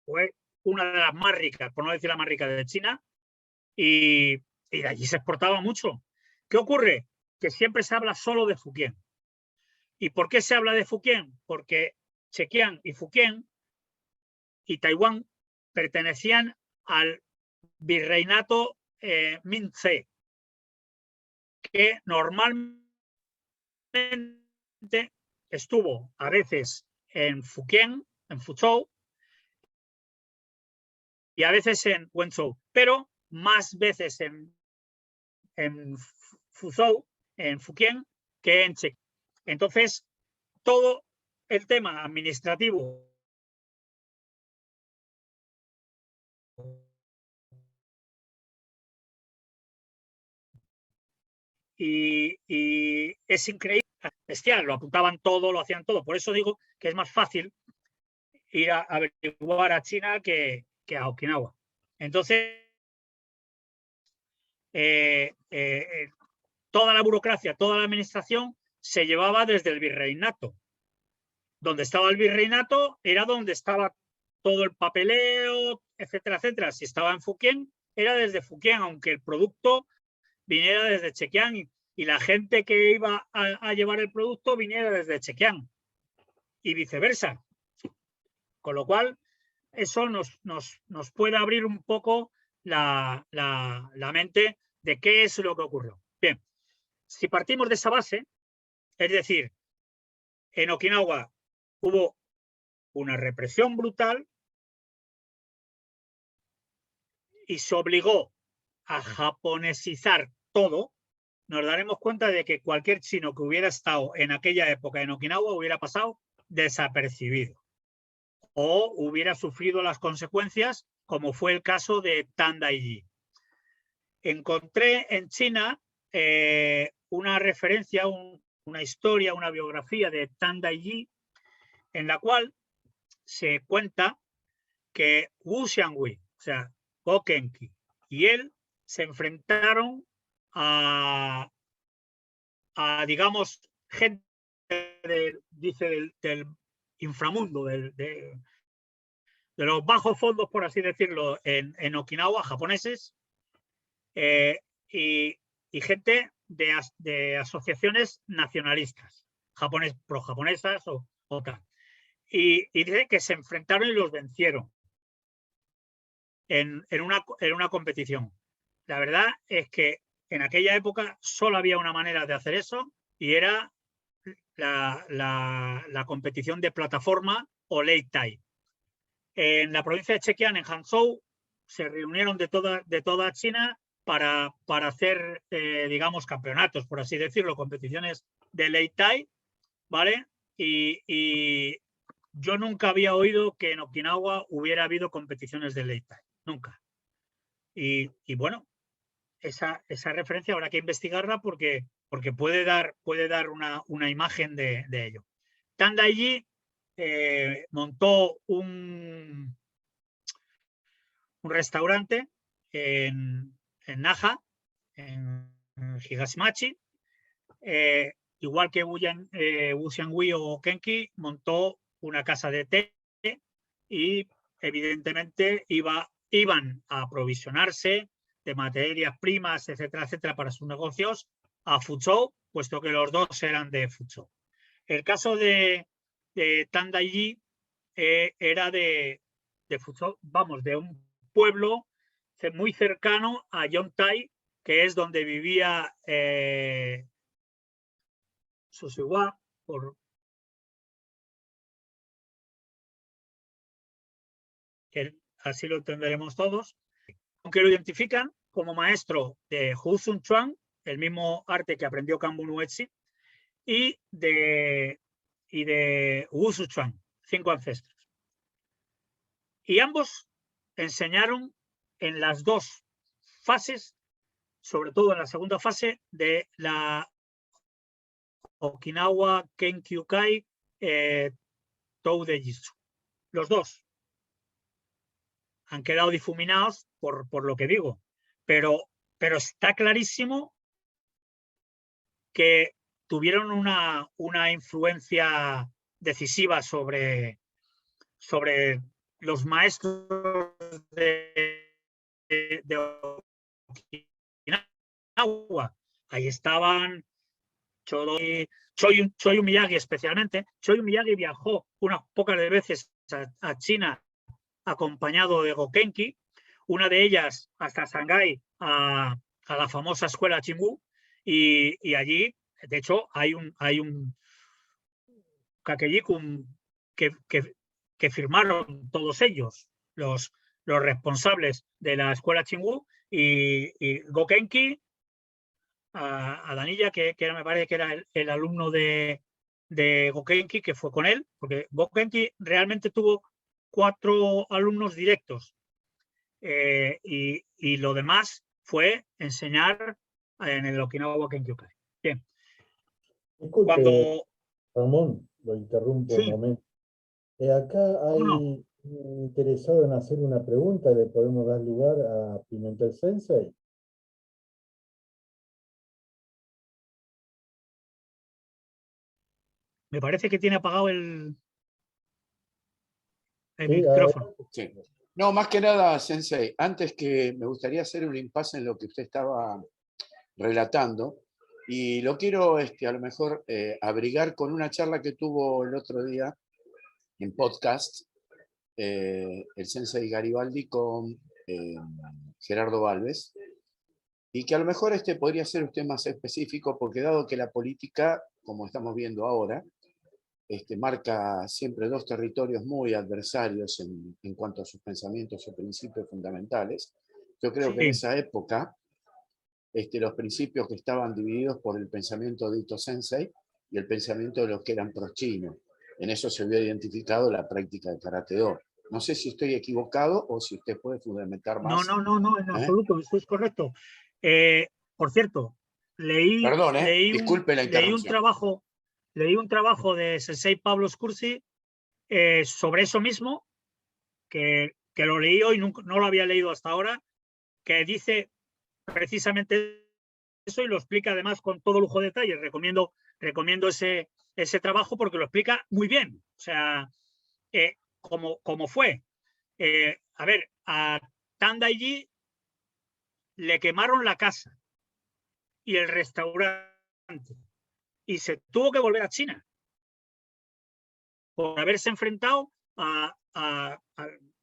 fue una de las más ricas, por no decir la más rica de China, y de allí se exportaba mucho. ¿Qué ocurre? Que siempre se habla solo de Fukien. ¿Y por qué se habla de Fukien? Porque Chekiang y Fukien y Taiwán pertenecían al virreinato Ming-tse, que normalmente estuvo a veces en Fukien, en Fuzhou, y a veces en Wenzhou, pero más veces en Fuzhou, en Fukien, que en Chekiang. Entonces, todo el tema administrativo y es increíble, bestial, lo apuntaban todo, lo hacían todo. Por eso digo que es más fácil ir a averiguar a China que a Okinawa. Entonces, toda la burocracia, toda la administración se llevaba desde el virreinato. Donde estaba el virreinato era donde estaba todo el papeleo, etcétera, etcétera. Si estaba en Fukien, era desde Fukien, aunque el producto viniera desde Chekiang y la gente que iba a llevar el producto viniera desde Chekiang y viceversa. Con lo cual, eso nos puede abrir un poco la mente de qué es lo que ocurrió. Bien, si partimos de esa base, es decir, en Okinawa hubo una represión brutal y se obligó a japonesizar todo, nos daremos cuenta de que cualquier chino que hubiera estado en aquella época en Okinawa hubiera pasado desapercibido. o hubiera sufrido las consecuencias, como fue el caso de Tan Daiji. Encontré en China una referencia, una historia, una biografía de Tan Daiji, en la cual se cuenta que Wu Xianghui, o sea, Go Kenki, y él se enfrentaron a digamos, gente del inframundo, de los bajos fondos, por así decirlo, en Okinawa, japoneses, y gente de asociaciones nacionalistas, pro-japonesas o tal. Y dice que se enfrentaron y los vencieron en una competición. La verdad es que en aquella época solo había una manera de hacer eso, y era la competición de plataforma o Lei Tai. En la provincia de Chekiang, en Hangzhou, se reunieron de toda China para hacer, digamos, campeonatos, por así decirlo, competiciones de Lei Tai, ¿vale? Y yo nunca había oído que en Okinawa hubiera habido competiciones de Lei Tai, nunca. Y bueno, esa referencia habrá que investigarla porque puede dar una imagen de ello. Tan Daiji montó un restaurante en Naha, en Higashimachi, igual que Wu Xianghui o Kenki, montó una casa de té y evidentemente iban a aprovisionarse de materias primas, etcétera, etcétera, para sus negocios a Fuzhou, puesto que los dos eran de Fuzhou. El caso de Tan Daiji era de Fuzhou, vamos, de un pueblo muy cercano a Yongtai, que es donde vivía Susuwa, que así lo entenderemos todos, aunque lo identifican como maestro de Hu Sun Chuan, el mismo arte que aprendió Kanbun Uechi, y de Wu Su Chuan, 5 ancestros. Y ambos enseñaron en las dos fases, sobre todo en la segunda fase de la Okinawa Kenkyukai Tou de Jitsu. Los dos han quedado difuminados por lo que digo, pero está clarísimo que tuvieron una influencia decisiva sobre los maestros de Okinawa. Ahí estaban Choyu Miyagi especialmente. Choyu Miyagi viajó unas pocas de veces a China acompañado de Gokenki, una de ellas hasta Shanghái, a la famosa escuela Tsinghua, y allí, de hecho, hay un Kakeyikum que firmaron todos ellos, los responsables de la escuela Tsinghua, y Gokenki, a Danilla, que me parece que era el alumno de Gokenki, que fue con él, porque Gokenki realmente tuvo 4 alumnos directos, y lo demás fue enseñar en el Okinawa Kenkyukai. Bien. Disculpe, Ramón, lo interrumpo un momento. Acá hay un interesado en hacer una pregunta, le podemos dar lugar a Pimentel Sensei. Me parece que tiene apagado el Sí, micrófono. Sí. No, más que nada, Sensei, antes que me gustaría hacer un impasse en lo que usted estaba relatando, y lo quiero a lo mejor abrigar con una charla que tuvo el otro día en podcast el Sensei Garibaldi con Gerardo Valves, y que a lo mejor podría ser usted más específico, porque dado que la política, como estamos viendo ahora, marca siempre 2 territorios muy adversarios en cuanto a sus pensamientos o principios fundamentales. Yo creo que en esa época los principios que estaban divididos por el pensamiento de Ito Sensei y el pensamiento de los que eran pro-chinos. en eso se había identificado la práctica de Karate-Do. No sé si estoy equivocado o si usted puede fundamentar más. No, en absoluto, eso es correcto. Por cierto, Perdón, disculpe la leí un interrupción. trabajo de Sensei Pablo Scursi sobre eso mismo, que lo leí hoy, no lo había leído hasta ahora, que dice precisamente eso y lo explica además con todo lujo de detalles. Recomiendo ese trabajo porque lo explica muy bien. O sea, como fue. A ver, a Tandai le quemaron la casa y el restaurante y se tuvo que volver a China por haberse enfrentado a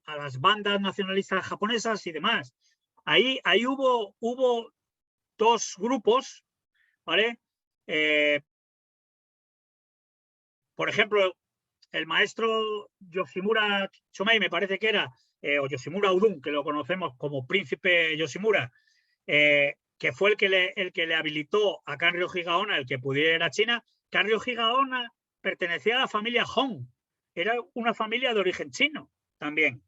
las bandas nacionalistas japonesas y demás. Ahí hubo dos grupos, ¿vale? Por ejemplo, el maestro Yoshimura Chomei, me parece que era, o Yoshimura Udun, que lo conocemos como Príncipe Yoshimura, que fue el que le habilitó a Kanryo Higaonna el que pudiera ir a China. Kanryo Higaonna pertenecía a la familia Hong, era una familia de origen chino también.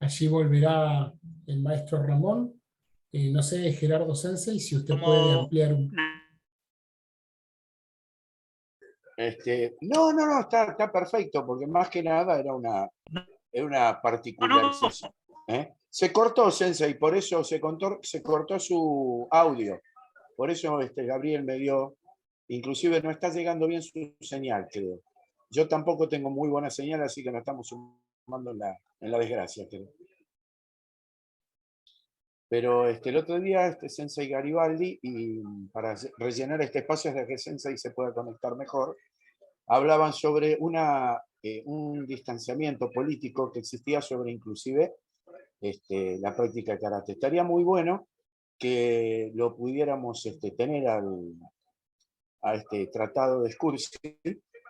Allí volverá el maestro Ramón. No sé, Gerardo Sensei, si usted puede ampliar un... No, está perfecto, porque más que nada era una particularización. Se cortó, Sensei, por eso se cortó su audio. Por eso Gabriel me dio, inclusive no está llegando bien su señal, creo. Yo tampoco tengo muy buena señal, así que nos estamos sumando en la desgracia, creo. Pero el otro día, Sensei Garibaldi, y para rellenar este espacio hasta que Sensei se pueda conectar mejor, hablaban sobre un distanciamiento político que existía sobre inclusive la práctica de karate. Estaría muy bueno que lo pudiéramos tener a este tratado de Scursi,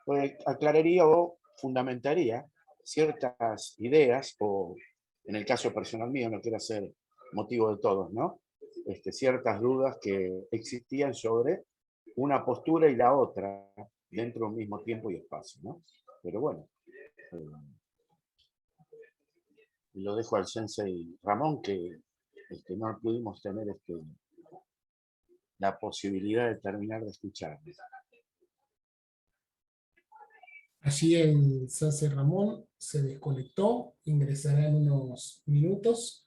pues aclararía o fundamentaría ciertas ideas, o en el caso personal mío, no quiero hacer motivo de todos, ¿no? Ciertas dudas que existían sobre una postura y la otra dentro de un mismo tiempo y espacio, ¿no? Pero bueno, lo dejo al Sensei Ramón, que no pudimos tener la posibilidad de terminar de escuchar. Allí el Sensei Ramón se desconectó, ingresará en unos minutos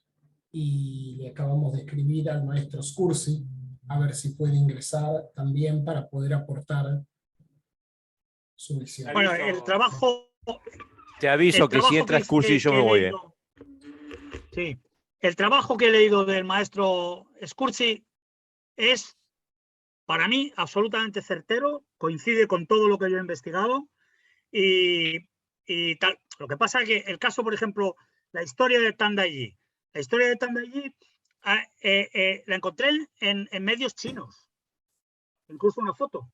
y le acabamos de escribir al maestro Scursi a ver si puede ingresar también para poder aportar su visión. Bueno, el trabajo... Te aviso que si entras Scursi yo me voy. Sí, el trabajo que he leído del maestro Scursi es, para mí, absolutamente certero, coincide con todo lo que yo he investigado y tal. Lo que pasa es que el caso, por ejemplo, la historia de Tandai, la encontré en medios chinos, incluso una foto.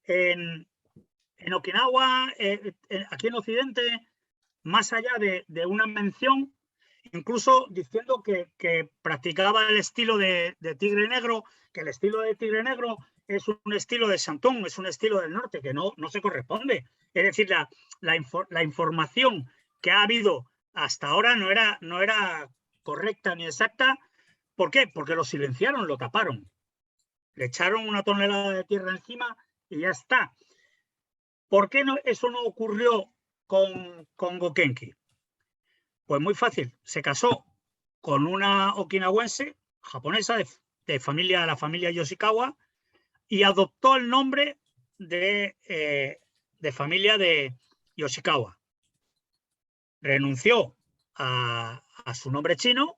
En Okinawa, aquí en Occidente, más allá de una mención, incluso diciendo que practicaba el estilo de tigre negro, que el estilo de tigre negro es un estilo de Shantung, es un estilo del norte, que no se corresponde. Es decir, la información que ha habido hasta ahora no era correcta ni exacta. ¿Por qué? Porque lo silenciaron, lo taparon. Le echaron una tonelada de tierra encima y ya está. ¿Por qué eso no ocurrió con Gokenki? Pues muy fácil. Se casó con una okinawense japonesa de la familia Yoshikawa y adoptó el nombre de familia de Yoshikawa. Renunció a su nombre chino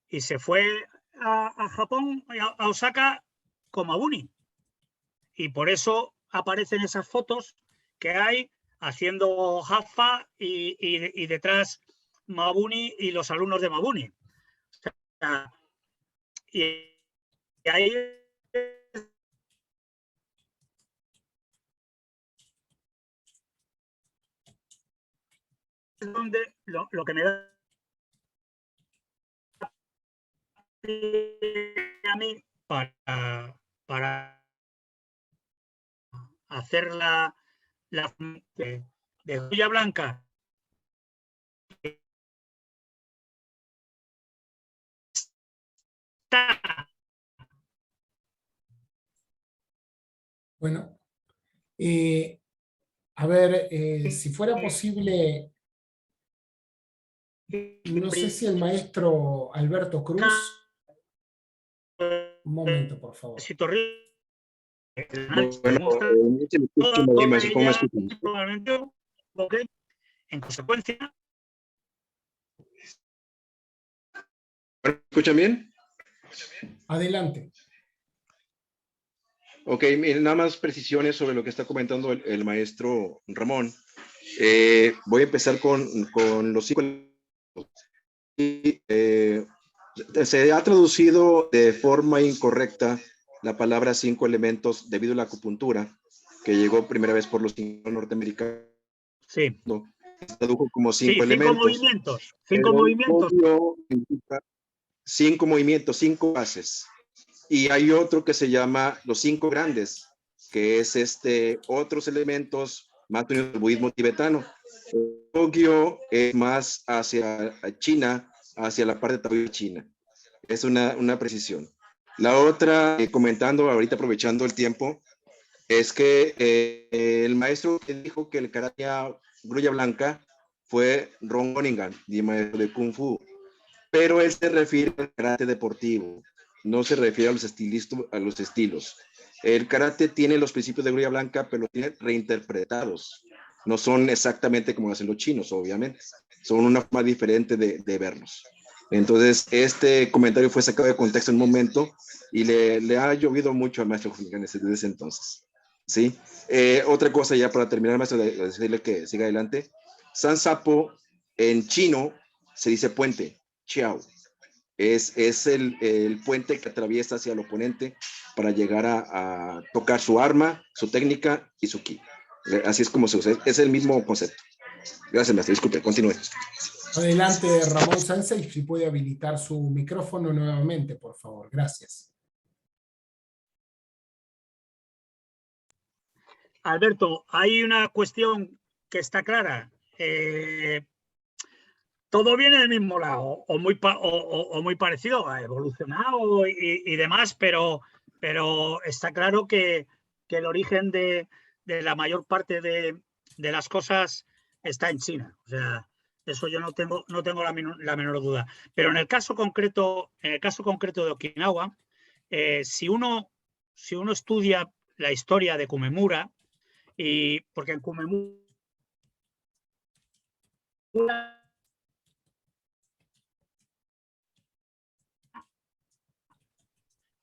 y se fue a Japón, a Osaka, como Mabuni. Y por eso aparecen esas fotos que hay haciendo Haffa y detrás Mabuni y los alumnos de Mabuni. O sea, y ahí donde lo que me da a mí para hacer la de Grulla Blanca. Bueno, a ver, si fuera posible, no sé si el maestro Alberto Cruz. Un momento, por favor. En consecuencia. ¿Me escuchan bien? Adelante. Ok, miren, nada más precisiones sobre lo que está comentando el maestro Ramón. Voy a empezar con los 5 elementos. Se ha traducido de forma incorrecta la palabra 5 elementos debido a la acupuntura, que llegó primera vez por los norteamericanos. Sí. Se tradujo como 5 sí, elementos. 5 movimientos. 5 movimientos. 5 movimientos, 5 fases. Y hay otro que se llama los 5 grandes, que es otros elementos más unidos al budismo tibetano. El Kogyo es más hacia China, hacia la parte de China. Es una precisión. La otra, comentando ahorita, aprovechando el tiempo, es que el maestro que dijo que el karate Grulla Blanca fue Ron Goningan, el maestro de Kung Fu, pero él se refiere al karate deportivo, no se refiere a los estilos. El karate tiene los principios de Grulla Blanca, pero los tiene reinterpretados. No son exactamente como hacen los chinos, obviamente. Son una forma diferente de verlos. Entonces, este comentario fue sacado de contexto en un momento y le ha llovido mucho al maestro Goningan desde ese entonces. ¿Sí? Otra cosa ya para terminar, maestro, decirle que siga adelante. San Sapo en chino se dice puente, chiao. Es el puente que atraviesa hacia el oponente para llegar a tocar su arma, su técnica y su ki. Así es como se usa, es el mismo concepto. Gracias, maestro, disculpe, continúe. Adelante, Ramón Sensei, si puede habilitar su micrófono nuevamente, por favor. Gracias. Alberto, hay una cuestión que está clara. Todo viene del mismo lado, o muy parecido, ha evolucionado y demás, pero está claro que el origen de la mayor parte de las cosas está en China. O sea, eso yo no tengo la menor duda. Pero en el caso concreto de Okinawa, si uno estudia la historia de Kumemura, porque en Kumemura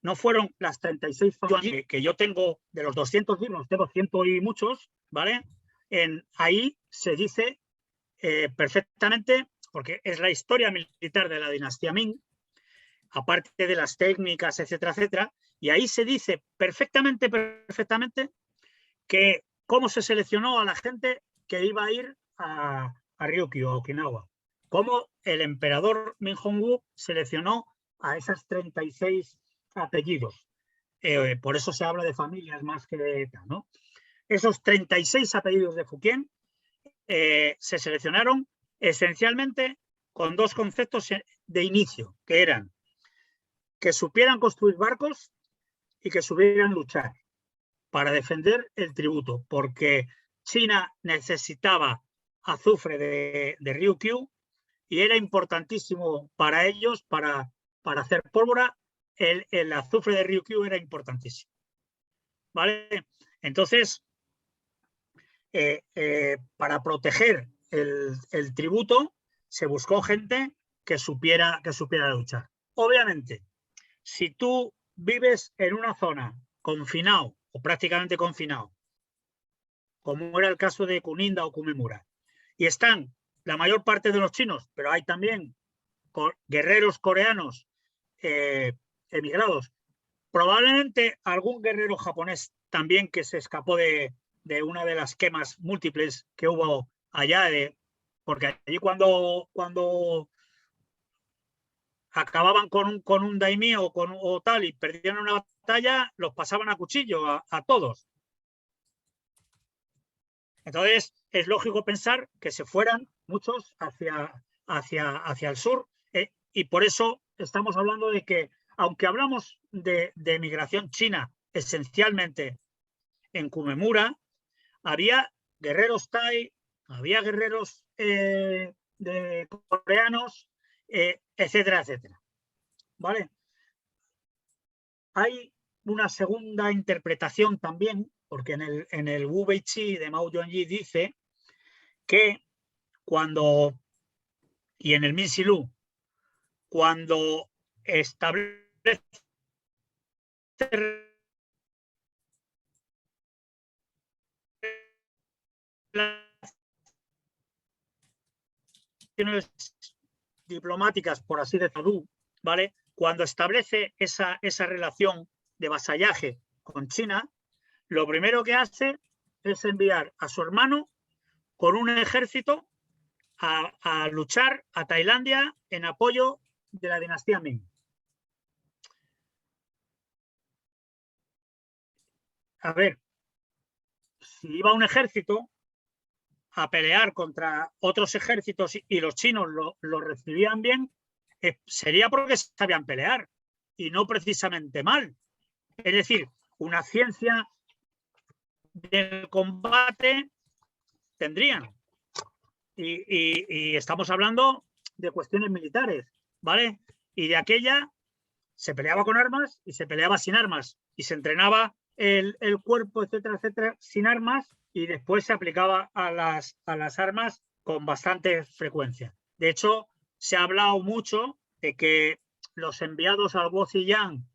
no fueron las 36 que yo tengo, de los 200 libros, tengo 100 y muchos, ¿vale? Ahí se dice perfectamente, porque es la historia militar de la dinastía Ming, aparte de las técnicas, etcétera, etcétera, y ahí se dice perfectamente que cómo se seleccionó a la gente que iba a ir a Ryukyu, a Okinawa. Cómo el emperador Minhongu seleccionó a esas 36 apellidos. Por eso se habla de familias más que de ETA, ¿no? Esos 36 apellidos de Fukien se seleccionaron esencialmente con 2 conceptos de inicio, que eran que supieran construir barcos y que supieran luchar para defender el tributo, porque China necesitaba azufre de Ryukyu y era importantísimo para ellos, para hacer pólvora, el azufre de Ryukyu era importantísimo. ¿Vale? Entonces, para proteger el tributo, se buscó gente que supiera luchar. Obviamente, si tú vives en una zona confinado o prácticamente confinado, como era el caso de Kuninda o Kumemura, y están la mayor parte de los chinos, pero hay también guerreros coreanos emigrados, probablemente algún guerrero japonés también que se escapó de una de las quemas múltiples que hubo allá porque allí cuando acababan con un daimyo o tal y perdían una batalla, los pasaban a cuchillo a todos. Entonces, es lógico pensar que se fueran muchos hacia el sur, y por eso estamos hablando de que, aunque hablamos de migración china esencialmente en Kumemura, había guerreros tai, había guerreros coreanos, etcétera, etcétera. ¿Vale? Hay una segunda interpretación también, porque en el Wu Bei Chi de Mao Zedong dice que cuando, y en el Min Si Lu, cuando establece relaciones diplomáticas, por así decirlo, ¿vale? Cuando establece esa relación de vasallaje con China, lo primero que hace es enviar a su hermano con un ejército a luchar a Tailandia en apoyo de la dinastía Ming. A ver, si iba un ejército a pelear contra otros ejércitos y los chinos lo recibían bien, sería porque sabían pelear y no precisamente mal. Es decir, una ciencia del combate tendrían. Y estamos hablando de cuestiones militares, ¿vale? Y de aquella se peleaba con armas y se peleaba sin armas y se entrenaba el cuerpo, etcétera, etcétera, sin armas, y después se aplicaba a las armas con bastante frecuencia. De hecho, se ha hablado mucho de que los enviados al Guozhiyang,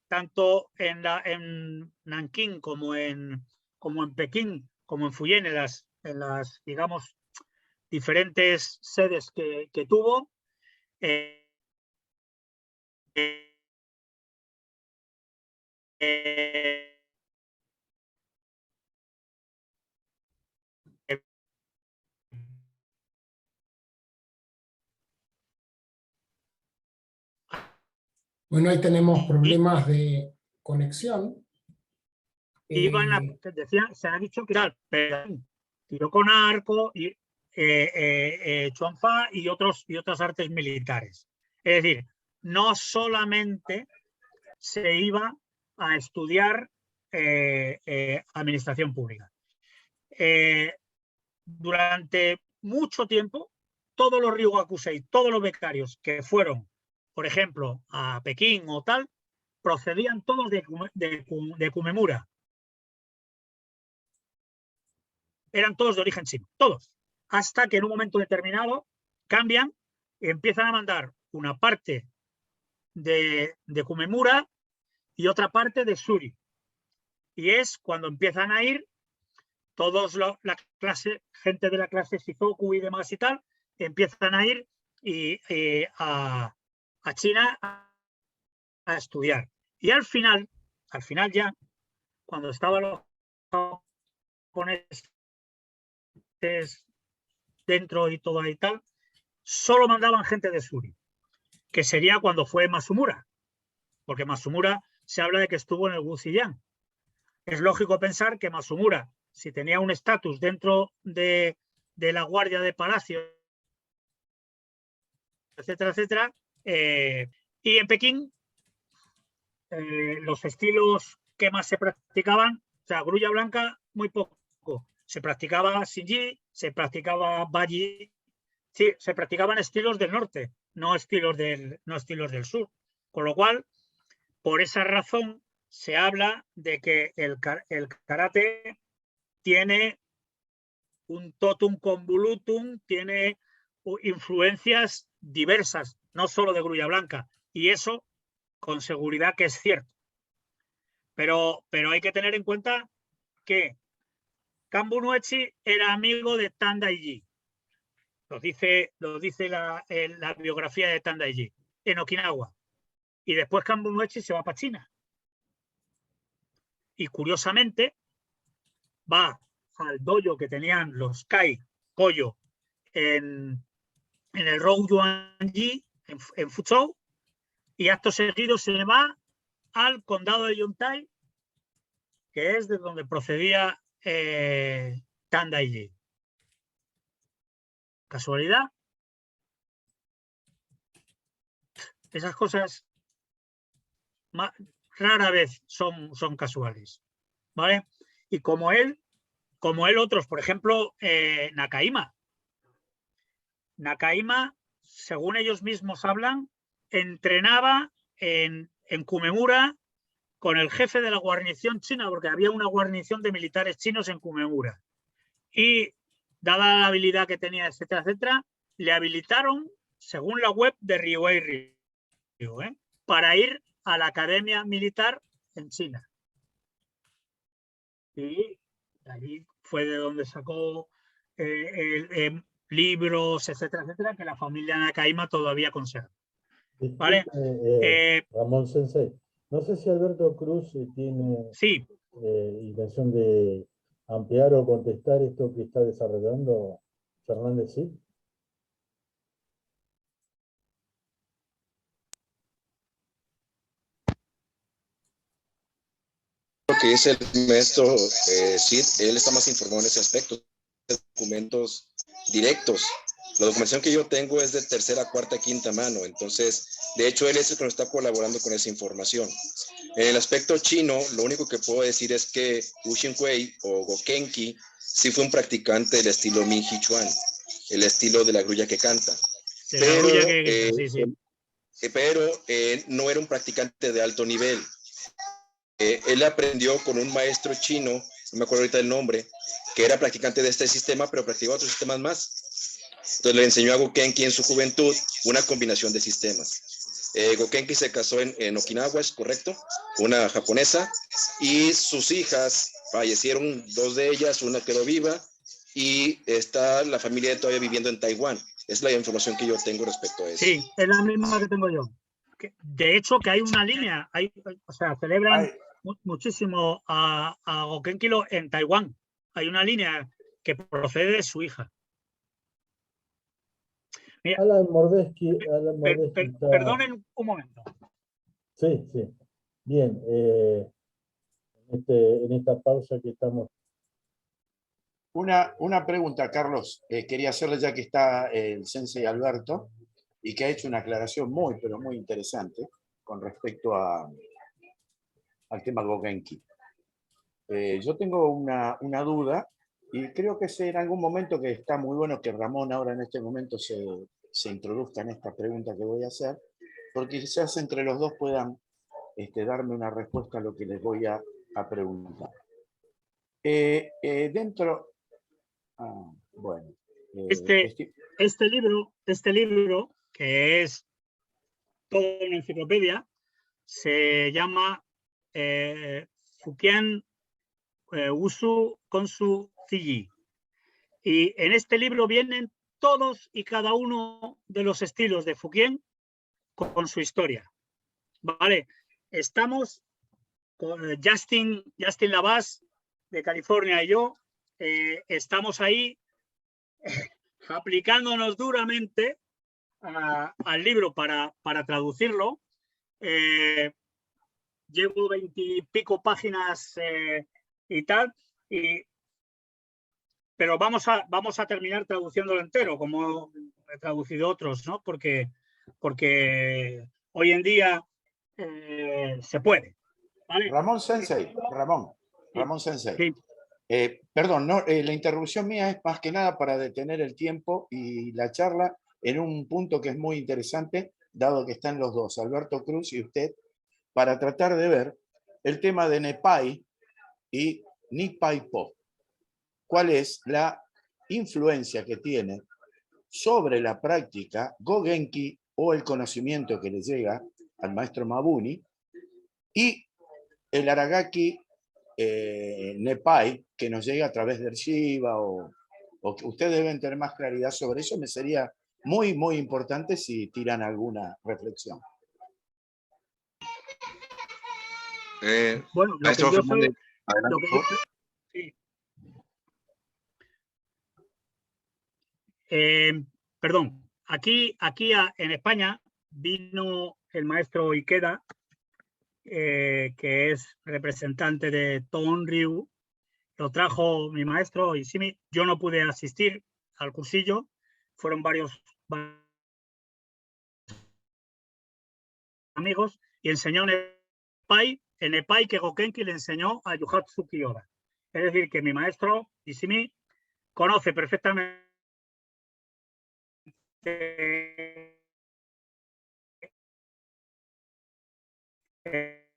tanto en Nankín como en Pekín, como en Fujian, en las digamos, diferentes sedes que tuvo, Bueno, ahí tenemos problemas de conexión. decían, se ha dicho que tiró con arco y Chuan Fa y otras artes militares. Es decir, no solamente se iba a estudiar administración pública. Durante mucho tiempo, todos los Ryugakusei, todos los becarios que fueron, por ejemplo, a Pekín o tal, procedían todos de Kumemura. Eran todos de origen chino, todos. Hasta que en un momento determinado cambian y empiezan a mandar una parte de Kumemura y otra parte de Suri. Y es cuando empiezan a ir todos la clase, gente de la clase Shizoku y demás y tal, empiezan a ir a China a estudiar. Y al final ya, cuando estaban los japoneses dentro y todo y tal, solo mandaban gente de Suri, que sería cuando fue Masumura, porque Masumura se habla de que estuvo en el Guozhiyang. Es lógico pensar que Masumura, si tenía un estatus dentro de la guardia de palacio, etcétera, etcétera, y en Pekín los estilos que más se practicaban, o sea, grulla blanca, muy poco. Se practicaba Xinji, se practicaba Baji, sí, se practicaban estilos del norte, no estilos del sur. Con lo cual, por esa razón, se habla de que el karate tiene un totum convolutum, tiene influencias diversas, no solo de grulla blanca, y eso con seguridad que es cierto. Pero hay que tener en cuenta que Kanbun Uechi era amigo de Tandai-ji. Lo dice la biografía de Tandai-ji en Okinawa. Y después Kanbun Uechi se va para China. Y curiosamente va al dojo que tenían los Kai, Koyo en el Rouyuanji, en Fuzhou, y acto seguido se va al condado de Yongtai, que es de donde procedía Tang Daiji. ¿Casualidad? Esas cosas rara vez son casuales, ¿vale? Y como él otros, por ejemplo, Nakaima. Nakaima, según ellos mismos hablan, entrenaba en Kumemura con el jefe de la guarnición china, porque había una guarnición de militares chinos en Kumemura. Y dada la habilidad que tenía, etcétera, etcétera, le habilitaron, según la web de Ryuhei Ryu, para ir a la academia militar en China. Y allí fue de donde sacó libros, etcétera, etcétera, que la familia Nakaima todavía conserva. ¿Vale? Ramón Sensei, no sé si Alberto Cruz tiene intención de ampliar o contestar esto que está desarrollando Fernández Cid. Que es el maestro Cid, él está más informado en ese aspecto, documentos directos. La documentación que yo tengo es de tercera, cuarta, quinta mano, entonces, de hecho, él es el que nos está colaborando con esa información. En el aspecto chino, lo único que puedo decir es que Wu Xinhui o Gokenki sí fue un practicante del estilo Minji Chuan, el estilo de la grulla que canta. Pero no era un practicante de alto nivel. Él aprendió con un maestro chino, no me acuerdo ahorita el nombre, que era practicante de este sistema, pero practicaba otros sistemas más. Entonces le enseñó a Gokenki en su juventud una combinación de sistemas. Gokenki se casó en Okinawa, ¿es correcto? Una japonesa, y sus hijas fallecieron, 2 de ellas, una quedó viva, y está la familia todavía viviendo en Taiwán. Es la información que yo tengo respecto a eso. Sí, es la misma que tengo yo. De hecho, que hay una línea, o sea, celebran muchísimo a Gokenki en Taiwán. Hay una línea que procede de su hija. Mira, Alan Mordesky perdonen un momento. Sí. Bien, en esta pausa que estamos. Una pregunta, Carlos. Quería hacerle, ya que está el sensei Alberto, y que ha hecho una aclaración muy, pero muy interesante con respecto al tema Gogenki. Yo tengo una duda, y creo que en algún momento que está muy bueno que Ramón ahora en este momento se introduzca en esta pregunta que voy a hacer, porque quizás entre los dos puedan darme una respuesta a lo que les voy a preguntar. Este libro, que es toda una enciclopedia, se llama Fukian Wushu Konsu Ziyi. Y en este libro vienen todos y cada uno de los estilos de Fukien con su historia. ¿Vale? Estamos con Justin Lavas de California y yo, estamos ahí aplicándonos duramente al libro para traducirlo. Llevo 20 y pico páginas y tal, pero vamos a terminar traduciéndolo entero, como he traducido otros, ¿no? Porque hoy en día se puede. ¿Vale? Ramón Sensei. Sí. Perdón, no, la interrupción mía es más que nada para detener el tiempo y la charla en un punto que es muy interesante, dado que están los dos, Alberto Cruz y usted, para tratar de ver el tema de Nepai y Nipai Po. ¿Cuál es la influencia que tiene sobre la práctica Gogenki o el conocimiento que le llega al maestro Mabuni y el Aragaki Nepai que nos llega a través del Shiva o que ustedes deben tener más claridad sobre eso? Me sería muy, muy importante si tiran alguna reflexión. Bueno, lo que yo sé, sí. Perdón, aquí en España vino el maestro Ikeda, que es representante de Toon Ryu. Lo trajo mi maestro Ishimi. Yo no pude asistir al cursillo. Fueron varios amigos y enseñó en Epai que Gokenki le enseñó a Yuhatsu Kiyoda. Es decir, que mi maestro Ishimi conoce perfectamente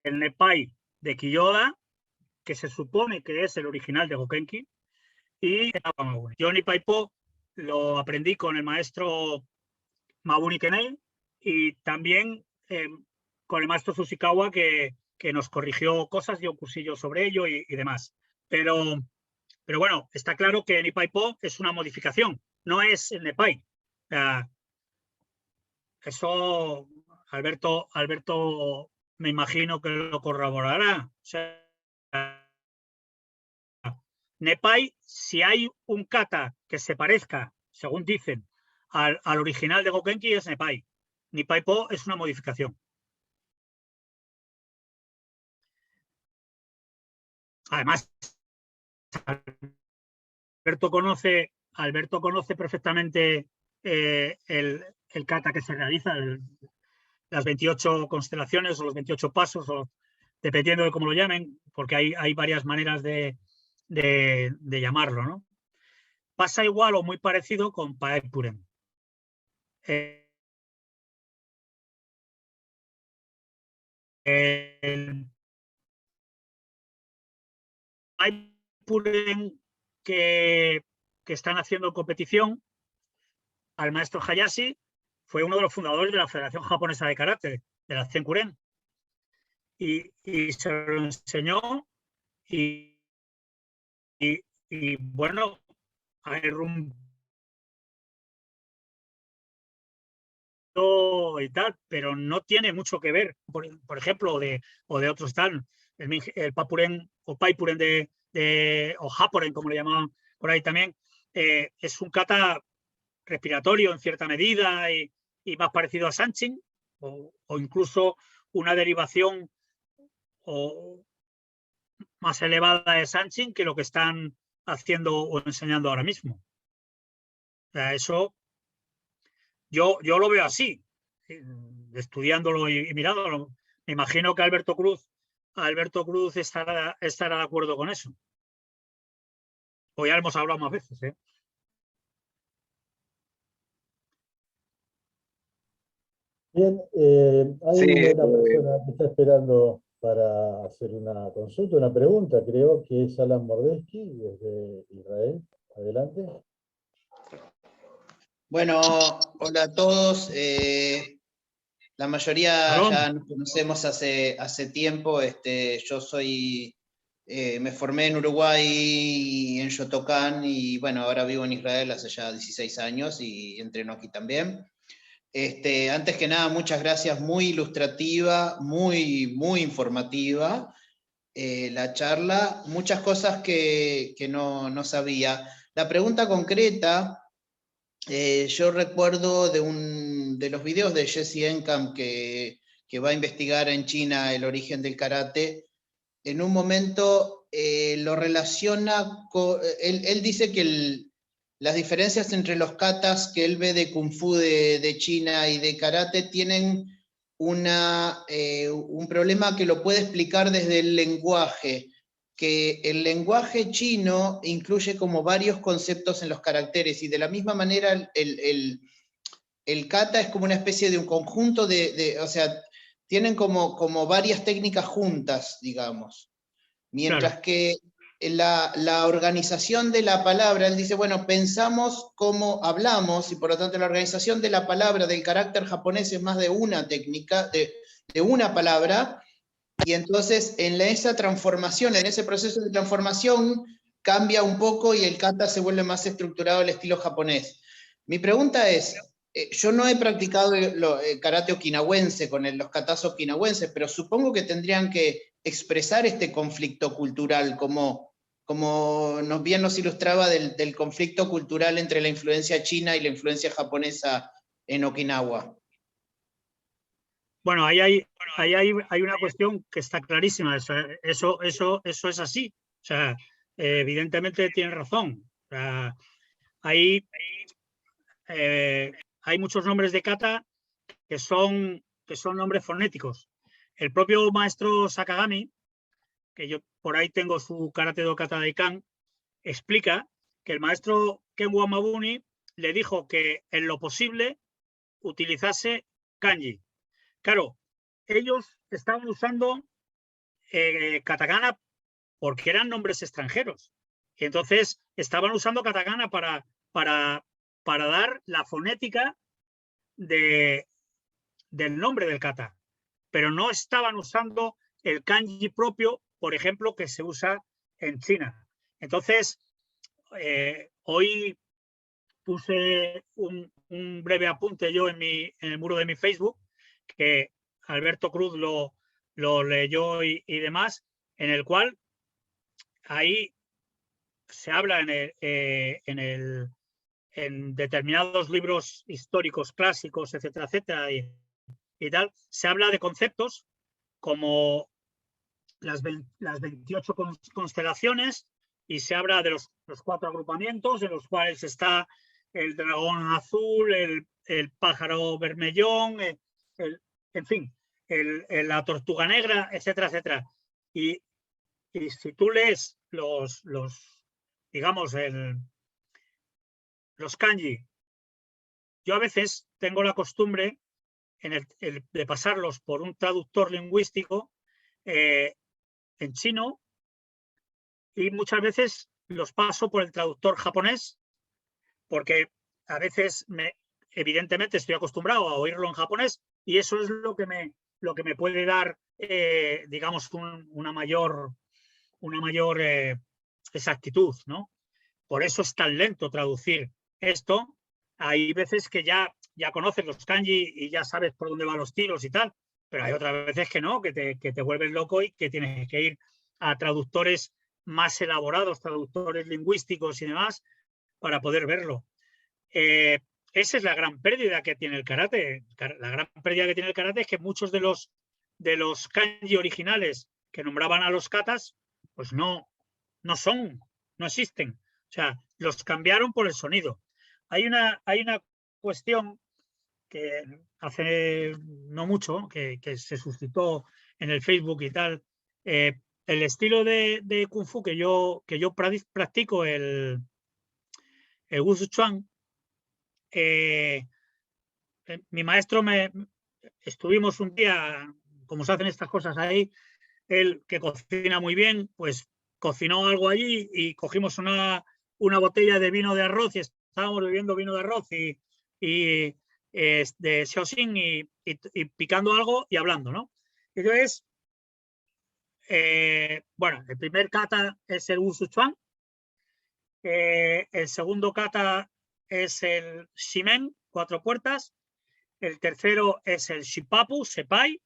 el Nepai de Kiyoda, que se supone que es el original de Gokenki, y yo Nipaipo lo aprendí con el maestro Mabuni Kenei y también con el maestro Tsushikawa, que nos corrigió cosas, dio cursillos sobre ello y demás. Pero bueno, está claro que Nipaipo es una modificación, no es el Nepai. Eso Alberto me imagino que lo corroborará. O sea, Nepai, si hay un kata que se parezca, según dicen, al original de Gokenki, es Nepai. Nipaipo es una modificación. Además, Alberto conoce perfectamente el kata que se realiza, las 28 constelaciones o los 28 pasos, o dependiendo de cómo lo llamen, porque hay varias maneras de llamarlo, ¿no? Pasa igual o muy parecido con Paeppuren. El Paeppuren que están haciendo competición, al maestro Hayashi, fue uno de los fundadores de la Federación Japonesa de Karate, de la Zenkuren. Y se lo enseñó y bueno, hay y tal, pero no tiene mucho que ver, por ejemplo, o de otros tal, el Papuren o Paipuren o Haporen, como le llamaban por ahí también, es un kata respiratorio en cierta medida y más parecido a Sanchin, o incluso una derivación más elevada de Sanchin que lo que están haciendo o enseñando ahora mismo. O sea, eso yo lo veo así, estudiándolo y mirándolo. Me imagino que Alberto Cruz estará de acuerdo con eso. O ya hemos hablado más veces, ¿eh? Bien, hay una persona que está esperando para hacer una consulta, una pregunta, creo que es Alan Mordesky, desde Israel. Adelante. Bueno, hola a todos. La mayoría ya nos conocemos hace tiempo. Yo me formé en Uruguay, en Shotokan, y bueno, ahora vivo en Israel hace ya 16 años y entreno aquí también. Antes que nada, muchas gracias, muy ilustrativa, muy informativa la charla, muchas cosas que no sabía. La pregunta concreta, yo recuerdo de los videos de Jesse Encamp que va a investigar en China el origen del karate. En un momento lo relaciona con, él dice que las diferencias entre los katas que él ve de Kung Fu de China y de karate tienen un problema que lo puede explicar desde el lenguaje, que el lenguaje chino incluye como varios conceptos en los caracteres, y de la misma manera el kata es como una especie de un conjunto o sea, tienen como varias técnicas juntas, digamos. Mientras claro, que la organización de la palabra, él dice, bueno, pensamos cómo hablamos, y por lo tanto la organización de la palabra, del carácter japonés, es más de una técnica, de una palabra, y entonces en esa transformación, en ese proceso de transformación, cambia un poco y el kata se vuelve más estructurado al estilo japonés. Mi pregunta es, yo no he practicado el karate okinawense con los katas okinawenses, pero supongo que tendrían que expresar este conflicto cultural, como como bien nos ilustraba del conflicto cultural entre la influencia china y la influencia japonesa en Okinawa. Bueno, ahí hay una cuestión que está clarísima. Eso es así. O sea, evidentemente tiene razón. O sea, hay muchos nombres de kata que son nombres fonéticos. El propio maestro Sakagami, que yo por ahí tengo su Karate do Kata Daikan, explica que el maestro Ken Wamabuni le dijo que en lo posible utilizase kanji. Claro, ellos estaban usando katakana porque eran nombres extranjeros. Y entonces estaban usando katakana para dar la fonética del nombre del kata. Pero no estaban usando el kanji propio, por ejemplo, que se usa en China. Entonces, hoy puse un breve apunte yo en el muro de mi Facebook, que Alberto Cruz lo leyó y demás, en el cual ahí se habla en determinados libros históricos clásicos, etcétera, etcétera, y tal, se habla de conceptos como las 28 constelaciones, y se habla de los 4 agrupamientos en los cuales está el dragón azul, el pájaro vermellón, en fin, la tortuga negra, etcétera, etcétera. Y si tú lees los kanji, yo a veces tengo la costumbre de pasarlos por un traductor lingüístico en chino, y muchas veces los paso por el traductor japonés, porque a veces evidentemente estoy acostumbrado a oírlo en japonés, y eso es lo que me puede dar, digamos, una mayor exactitud, ¿no? Por eso es tan lento traducir esto. Hay veces que ya conoces los kanji y ya sabes por dónde van los tiros y tal, pero hay otras veces que no, que te vuelves loco y que tienes que ir a traductores más elaborados, traductores lingüísticos y demás, para poder verlo. Esa es la gran pérdida que tiene el karate. La gran pérdida que tiene el karate es que muchos de los kanji originales que nombraban a los katas, pues no existen. O sea, los cambiaron por el sonido. Hay una cuestión que hace no mucho, que se suscitó en el Facebook y tal. El estilo de Kung Fu que yo practico, el Wushu Chuan, mi maestro estuvimos un día, como se hacen estas cosas ahí, él, que cocina muy bien, pues cocinó algo allí y cogimos una botella de vino de arroz y estábamos bebiendo vino de arroz y de Shaoxing y picando algo y hablando, ¿no? Entonces, bueno, el primer kata es el Wushu Chuan, el segundo kata es el Shimen, 4 puertas, el tercero es el Shipapu, Sepai,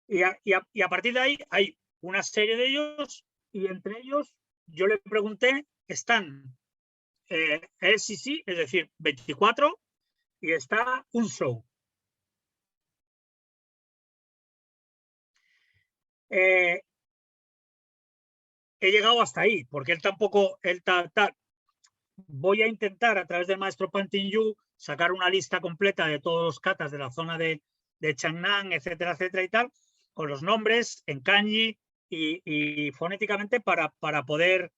y a partir de ahí hay una serie de ellos, y entre ellos yo le pregunté, están LCC, es decir, 24, y está Unsou. He llegado hasta ahí, porque él tampoco, voy a intentar a través del maestro Pantin Yu sacar una lista completa de todos los katas de la zona de Changnan, etcétera, etcétera y tal, con los nombres en kanji y fonéticamente para poder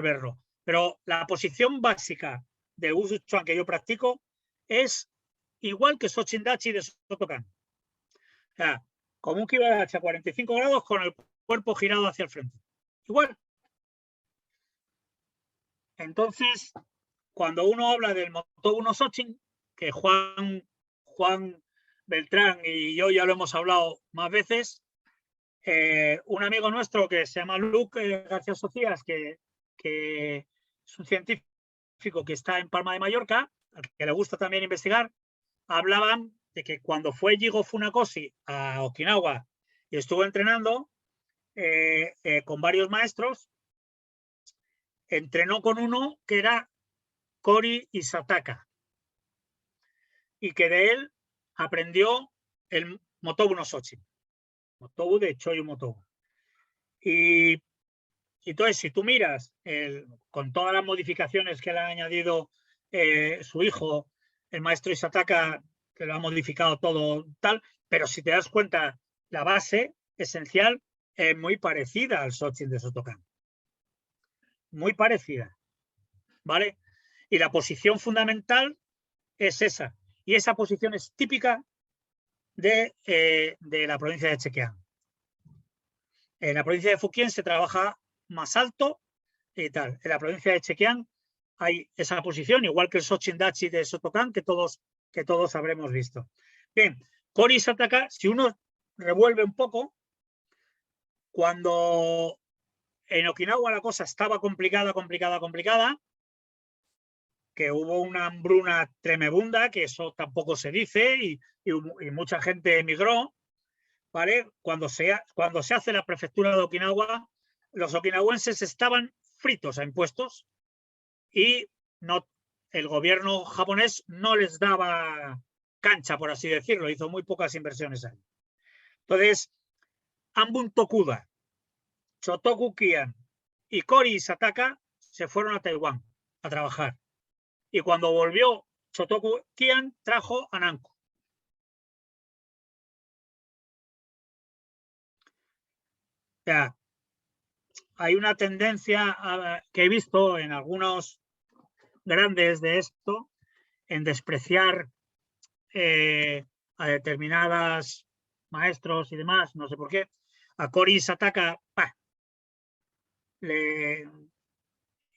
verlo. Pero la posición básica de Wushu Chuan que yo practico es igual que Sochin-dachi de Sotokan. O sea, como un Kibadachi a 45 grados con el cuerpo girado hacia el frente. Igual. Entonces, cuando uno habla del Moto 1 Sochin, que Juan Beltrán y yo ya lo hemos hablado más veces, un amigo nuestro que se llama Luke García Socias, que es un científico que está en Palma de Mallorca, al que le gusta también investigar, hablaban de que cuando fue Jigo Funakoshi a Okinawa y estuvo entrenando con varios maestros, entrenó con uno que era Kori Isataka y que de él aprendió el Motobu no Shochin, Motobu de Choyu Motobu. Y entonces, si tú miras con todas las modificaciones que le ha añadido su hijo, el maestro Isataka, que lo ha modificado todo tal, pero si te das cuenta, la base esencial es muy parecida al Shochin de Shotokan. Muy parecida, ¿vale? Y la posición fundamental es esa. Y esa posición es típica de la provincia de Chekiang. En la provincia de Fukien se trabaja más alto y tal. En la provincia de Chekiang hay esa posición, igual que el Shochin Dachi de Shotokan, que todos habremos visto. Bien, Kori Isataka, si uno revuelve un poco, cuando en Okinawa la cosa estaba complicada, que hubo una hambruna tremenda, que eso tampoco se dice, y mucha gente emigró, ¿vale? Cuando se hace la prefectura de Okinawa, los okinawenses estaban fritos a impuestos y el gobierno japonés no les daba cancha, por así decirlo, hizo muy pocas inversiones ahí. Entonces, Anbun Tokuda, Shotoku Kian y Kori Isataka se fueron a Taiwán a trabajar. Y cuando volvió Shotoku Kian, trajo a Nanko. O sea, hay una tendencia que he visto en algunos grandes de esto, en despreciar a determinadas maestros y demás, no sé por qué. A Kori Isataka,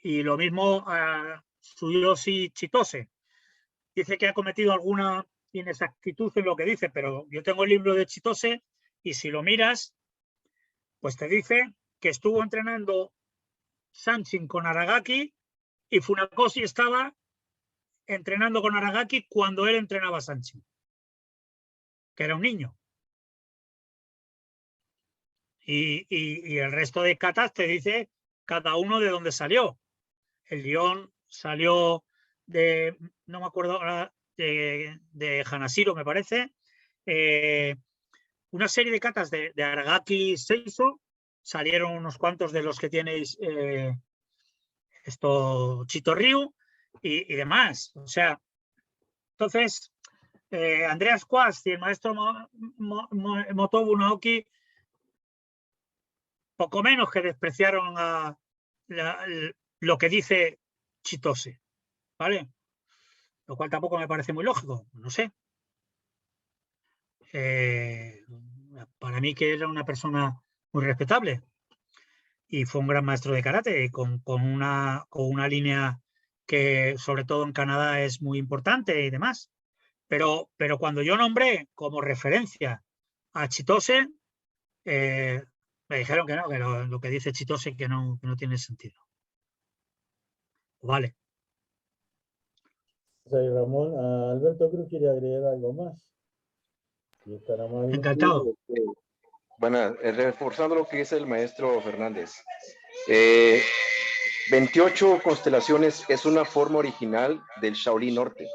y lo mismo a Tsuyoshi Chitose. Dice que ha cometido alguna inexactitud en lo que dice, pero yo tengo el libro de Chitose y si lo miras, pues te dice que estuvo entrenando Sanchin con Aragaki y Funakoshi estaba entrenando con Aragaki cuando él entrenaba a Sanchin, que era un niño. Y el resto de katas te dice cada uno de dónde salió. El León salió de, no me acuerdo ahora, de Hanashiro, me parece. Una serie de katas de Aragaki Seiso, salieron unos cuantos de los que tenéis Chito Ryu y demás. O sea, entonces, Andreas Quast y el maestro Motobu Naoki, poco menos que despreciaron a lo que dice Chitose, ¿vale? Lo cual tampoco me parece muy lógico, no sé. Para mí que era una persona muy respetable y fue un gran maestro de karate con una línea que sobre todo en Canadá es muy importante y demás. Pero cuando yo nombré como referencia a Chitose, me dijeron que no, que lo que dice Chitose que no tiene sentido. Vale. Soy Ramón. Alberto Cruz quiere agregar algo más. Si estará mal. Encantado. Bueno, reforzando lo que dice el maestro Fernández. 28 constelaciones es una forma original del Shaolin Norte.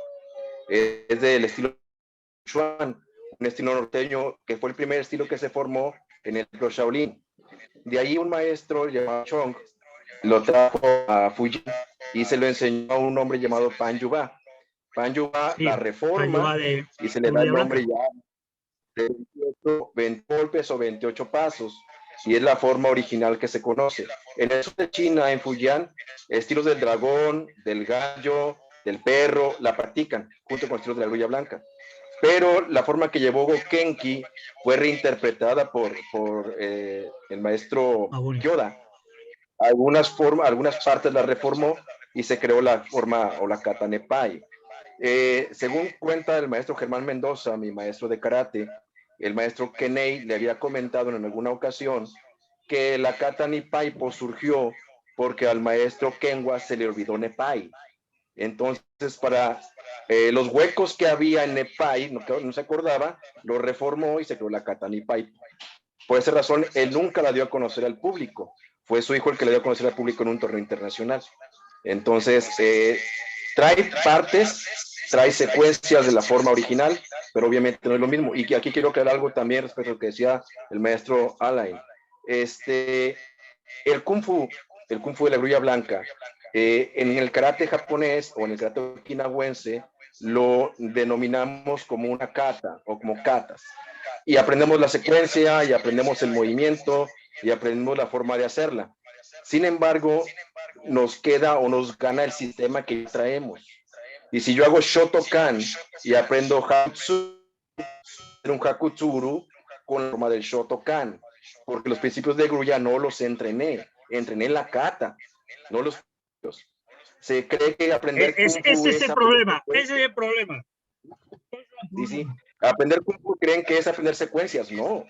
Es del estilo Chuan, un estilo norteño que fue el primer estilo que se formó en el Shaolin. De ahí un maestro llamado Chong lo trajo a Fujian y se lo enseñó a un hombre llamado Pan Yuba. Pan Yuba la reforma y se le da el nombre ya de 20 golpes o 28 pasos, y es la forma original que se conoce. En el sur de China, en Fujian, estilos del dragón, del gallo, del perro, la practican, junto con estilos de la grulla blanca. Pero la forma que llevó Gokenki fue reinterpretada por el maestro Kyoda. Algunas partes la reformó y se creó la forma o la kata Nepái. Según cuenta el maestro Germán Mendoza, mi maestro de karate, el maestro Kenei le había comentado en alguna ocasión que la kata Nepái surgió porque al maestro Kenwa se le olvidó Nepái. Entonces, para los huecos que había en Nepái, no se acordaba, lo reformó y se creó la kata Nepái. Por esa razón, él nunca la dio a conocer al público. fue su hijo el que le dio a conocer al público en un torneo internacional. Entonces, trae partes, trae secuencias de la forma original, pero obviamente no es lo mismo. Y aquí quiero aclarar algo también respecto a lo que decía el maestro Alain. El Kung Fu de la grulla blanca, en el karate japonés o en el karate okinawense, lo denominamos como una kata o como katas. Y aprendemos la secuencia, y aprendemos el movimiento, y aprendemos la forma de hacerla. Sin embargo, nos queda o nos gana el sistema que traemos. Y si yo hago Shotokan y aprendo un Hakutsuru con la forma del Shotokan, porque los principios de grulla no los entrené la kata, no los. Se cree que aprender Kung Fu ese es el problema, ese es el problema. Sí. Aprender Kung Fu creen que es aprender secuencias, no.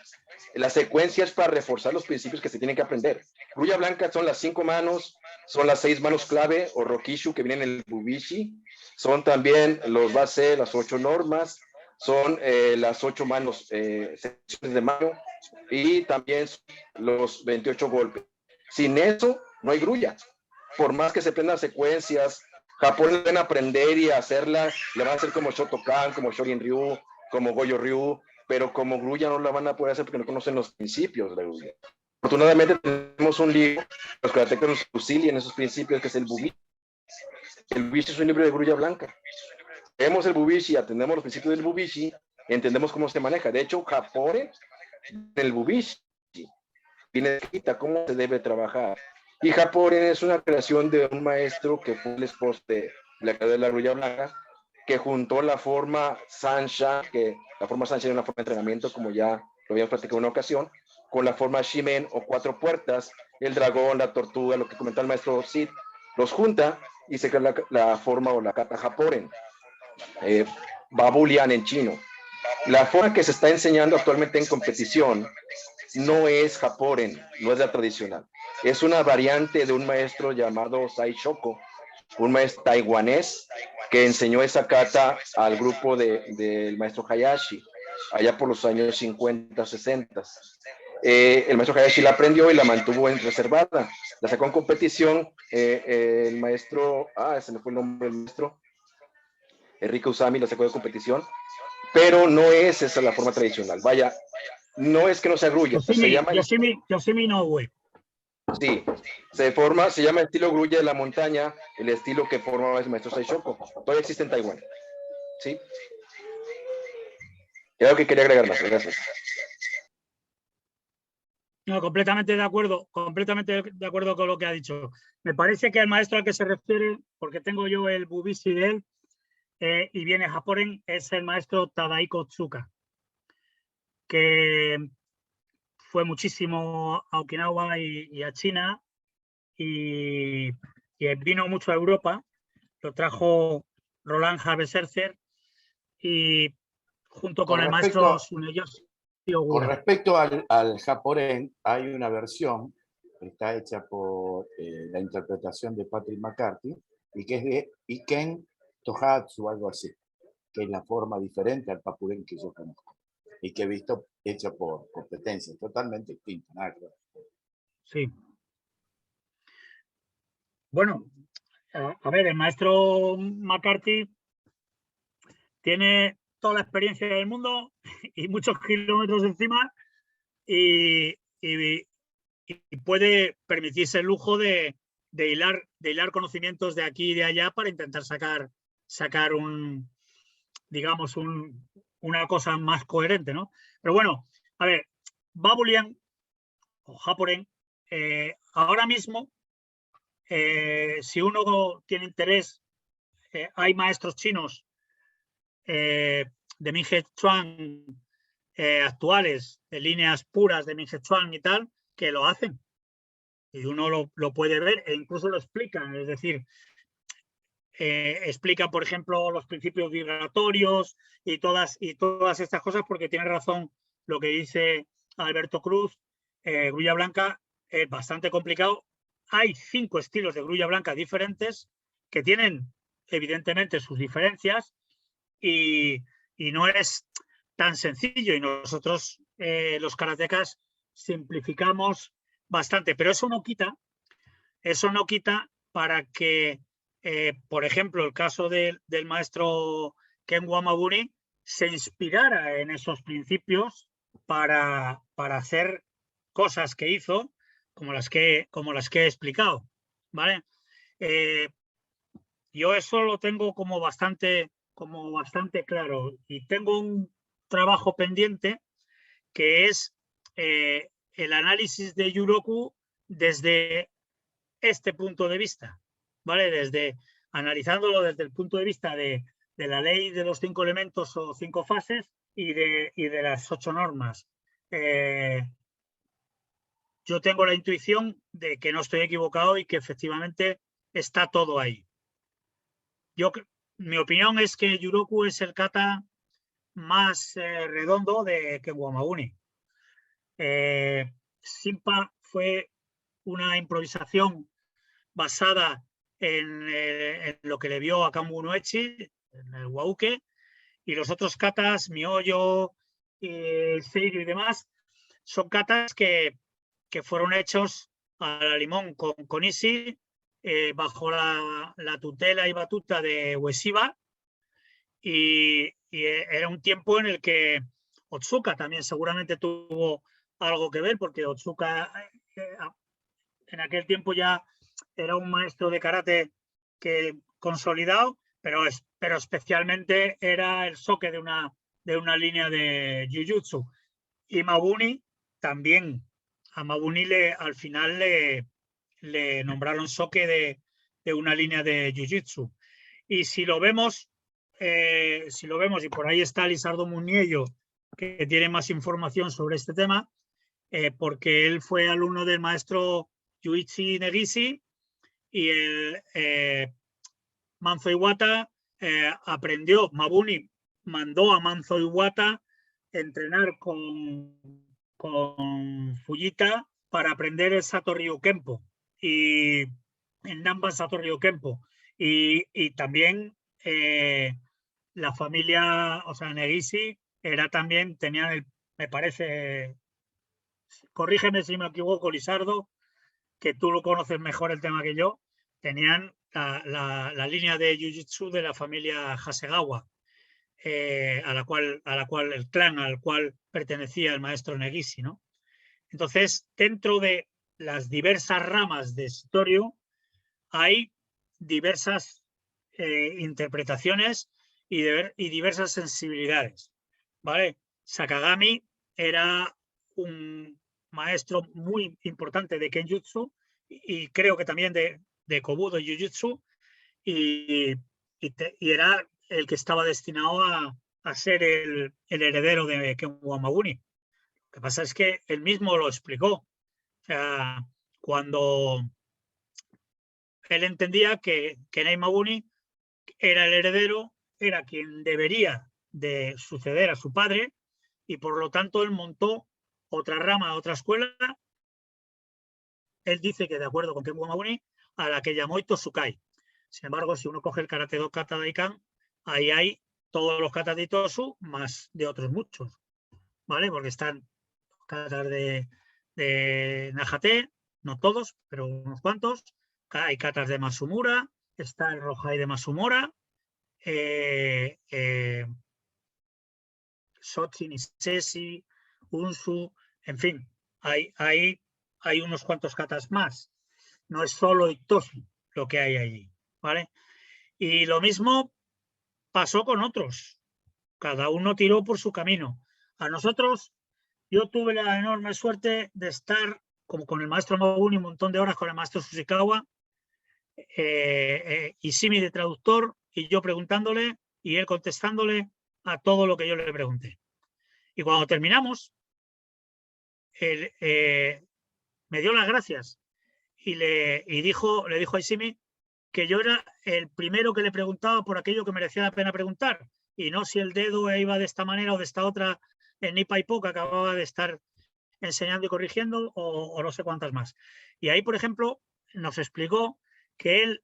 La secuencia es para reforzar los principios que se tienen que aprender. Grulla blanca son las 5 manos, son las 6 manos clave o Rokishu que vienen en el Bubishi, son también los base, las 8 normas, son las 8 manos, secciones de mano, y también los 28 golpes. Sin eso, no hay grulla. Por más que se aprendan secuencias, Japón le van a aprender y hacerla, le van a hacer como Shotokan, como Shorin Ryu, como Goyo Ryu, pero como grulla no la van a poder hacer porque no conocen los principios de la grulla. Afortunadamente tenemos un libro, los karatecas nos auxilian esos principios, que es el Bubishi. El Bubishi es un libro de grulla blanca. Tenemos el Bubishi, atendemos los principios del Bubishi, entendemos cómo se maneja. De hecho, Japón, en el Bubishi, viene escrita cómo se debe trabajar. Y Haporen es una creación de un maestro que fue el esposo de la cadena de la grulla blanca, que juntó la forma Sansha, que la forma Sansha era una forma de entrenamiento, como ya lo habíamos platicado en una ocasión, con la forma Shimen o 4 puertas, el dragón, la tortuga, lo que comentó el maestro Sid, los junta y se crea la forma o la kata Haporen, Babulian en chino. La forma que se está enseñando actualmente en competición no es Haporen, no es la tradicional. Es una variante de un maestro llamado Sai Shoko, un maestro taiwanés que enseñó esa kata al grupo del maestro Hayashi, allá por los años 50, 60. El maestro Hayashi la aprendió y la mantuvo en reservada. La sacó en competición el maestro, se me fue el nombre del maestro, Enrique Usami la sacó de competición, pero no es esa la forma tradicional. Vaya, no es que no sea grulla, se llama Yoshimi Inoue. Sí, se llama estilo grulla de la montaña, el estilo que forma el maestro Sai Shoko. Todavía existe en Taiwán. ¿Sí? Era lo que quería agregar más. Gracias. No, completamente de acuerdo con lo que ha dicho. Me parece que el maestro al que se refiere, porque tengo yo el Bubishi de él, y viene Haporen, es el maestro Tadaiko Tsuka, que fue muchísimo a Okinawa y a China, y vino mucho a Europa, lo trajo Roland Habesercer, y junto con el maestro Tsuneyoshi Ogura. Con respecto al Haporen, hay una versión que está hecha por la interpretación de Patrick McCarthy, y que es de Iken Tohatsu, algo así, que es la forma diferente al Haporen que yo conozco, y que he visto hecha por competencia, totalmente distinta. Nada que ver. Sí. Bueno, a ver, el maestro McCarthy tiene toda la experiencia del mundo y muchos kilómetros encima, y puede permitirse el lujo de hilar conocimientos de aquí y de allá para intentar sacar digamos, una cosa más coherente, ¿no? Pero bueno, a ver, Babulian o Haporen, ahora mismo, si uno tiene interés, hay maestros chinos de Ming-He Chuan actuales, de líneas puras de Ming-He Chuan y tal, que lo hacen. Y uno lo puede ver e incluso lo explican. Es decir, explica, por ejemplo, los principios vibratorios y todas estas cosas, porque tiene razón lo que dice Alberto Cruz. Grulla blanca es bastante complicado. Hay 5 estilos de grulla blanca diferentes que tienen evidentemente sus diferencias, y no es tan sencillo, y nosotros los karatecas simplificamos bastante, pero eso no quita para que, por ejemplo, el caso del maestro Ken Wamabuni se inspirara en esos principios para hacer cosas que hizo, como las que he explicado, ¿vale? Yo eso lo tengo como bastante claro, y tengo un trabajo pendiente que es el análisis de Juroku desde este punto de vista, ¿vale? Analizándolo desde el punto de vista de la ley de los 5 elementos o 5 fases y de las 8 normas. Yo tengo la intuición de que no estoy equivocado y que efectivamente está todo ahí. Mi opinión es que Juroku es el kata más redondo de Ken Wamabuni. Simpa fue una improvisación basada en lo que le vio a Kanbu no Echi, en el Wauke, y los otros katas, Myoyo, Seiru y demás, son katas que fueron hechos a la limón con Issei, bajo la tutela y batuta de Ueshiba, y era un tiempo en el que Otsuka también seguramente tuvo algo que ver, porque Otsuka en aquel tiempo ya era un maestro de karate consolidado, pero especialmente era el soke de una línea de Jujutsu. Y Mabuni también. A Mabuni al final le nombraron soke de una línea de Jujutsu. Y si lo vemos, y por ahí está Lizardo Muniello, que tiene más información sobre este tema, porque él fue alumno del maestro Yuichi Negishi, y el Manzo Iwata aprendió, Mabuni mandó a Manzo Iwata entrenar con Fujita para aprender el Sato Ryu Kenpo y el Nanban Sato Ryu Kenpo, y también la familia, o sea, Negishi tenían me parece, corrígeme si me equivoco, Lizardo, que tú lo conoces mejor el tema que yo, tenían la línea de Jiu-Jitsu de la familia Hasegawa, a la cual el clan al cual pertenecía el maestro Negishi, ¿no? Entonces, dentro de las diversas ramas de Shitoryu hay diversas interpretaciones y diversas sensibilidades, ¿vale? Sakagami era un maestro muy importante de Kenjutsu y creo que también de Kobudo y Jujutsu, y era el que estaba destinado a ser el heredero de Ken Wamabuni. Lo que pasa es que él mismo lo explicó. O sea, cuando él entendía que Nei Mabuni era el heredero, era quien debería de suceder a su padre, y por lo tanto él montó otra rama, otra escuela. Él dice que de acuerdo con Ken Wamabuni, a la que llamó Itosukai. Sin embargo, si uno coge el Karate-do Kata Daikan, ahí hay todos los katas de Itosu más de otros muchos, ¿vale? Porque están katas de Nahate, no todos, pero unos cuantos. Hay katas de Masumura, está el Rohai de Masumura, Shotsin, Isesi, Unsu, en fin, hay unos cuantos katas más. No es solo Itosu lo que hay allí, ¿vale? Y lo mismo pasó con otros. Cada uno tiró por su camino. A nosotros, yo tuve la enorme suerte de estar, como con el maestro Mabuni, un montón de horas con el maestro Sushikawa, Ishimi de traductor, y yo preguntándole y él contestándole a todo lo que yo le pregunté. Y cuando terminamos, él me dio las gracias y le dijo a Ishimi que yo era el primero que le preguntaba por aquello que merecía la pena preguntar, y no si el dedo iba de esta manera o de esta otra en Nipa y Po, que acababa de estar enseñando y corrigiendo, o no sé cuántas más. Y ahí, por ejemplo, nos explicó que él,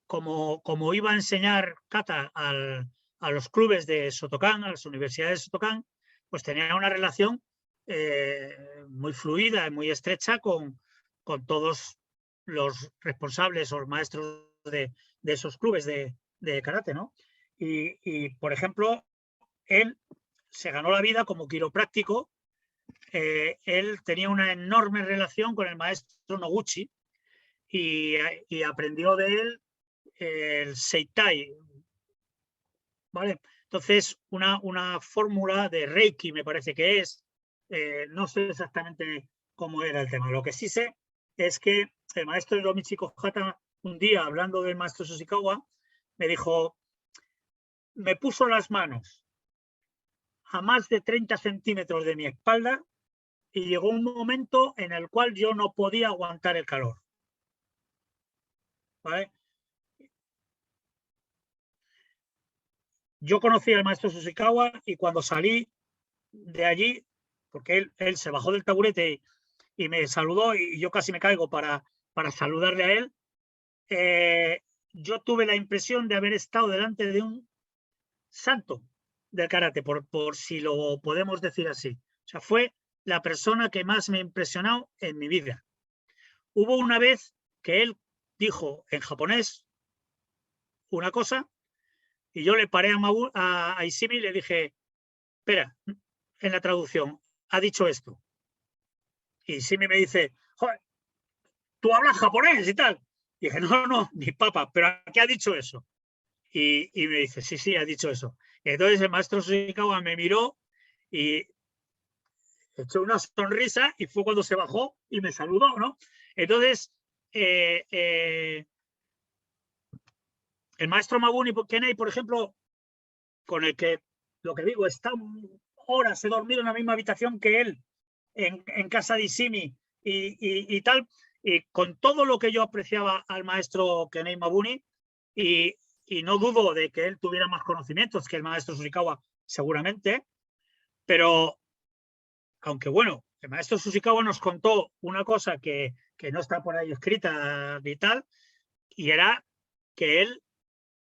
como iba a enseñar kata a los clubes de Shotokan, a las universidades de Shotokan, pues tenía una relación muy fluida y muy estrecha con todos los responsables o maestros de esos clubes de karate, ¿no? Y, por ejemplo, él se ganó la vida como quiropráctico. Él tenía una enorme relación con el maestro Noguchi y aprendió de él el Seitai, ¿vale? Entonces, una fórmula de Reiki, me parece que es, no sé exactamente cómo era el tema. Lo que sí sé es que el maestro Hiromichi Kohata, un día, hablando del maestro Sushikawa, me dijo, me puso las manos a más de 30 centímetros de mi espalda y llegó un momento en el cual yo no podía aguantar el calor. ¿Vale? Yo conocí al maestro Sushikawa y cuando salí de allí, porque él se bajó del taburete y me saludó y yo casi me caigo para saludarle a él, yo tuve la impresión de haber estado delante de un santo del karate, por si lo podemos decir así. O sea, fue la persona que más me ha impresionado en mi vida. Hubo una vez que él dijo en japonés una cosa y yo le paré a Ishimi y le dije, espera, en la traducción, ha dicho esto. Y Ishimi me dice, joder, tú hablas japonés y tal. Y dije, no, ni papa, pero ¿qué ha dicho eso? Y me dice, sí, ha dicho eso. Y entonces el maestro Sushikawa me miró y echó una sonrisa y fue cuando se bajó y me saludó, ¿no? Entonces, el maestro Mabuni Kenei, por ejemplo, con el que, lo que digo, está horas, he dormido en la misma habitación que él, en casa de Ishimi y tal, y con todo lo que yo apreciaba al maestro Kenei Mabuni, y no dudo de que él tuviera más conocimientos que el maestro Sushikawa, seguramente, pero aunque bueno, el maestro Sushikawa nos contó una cosa que no está por ahí escrita ni tal, y era que él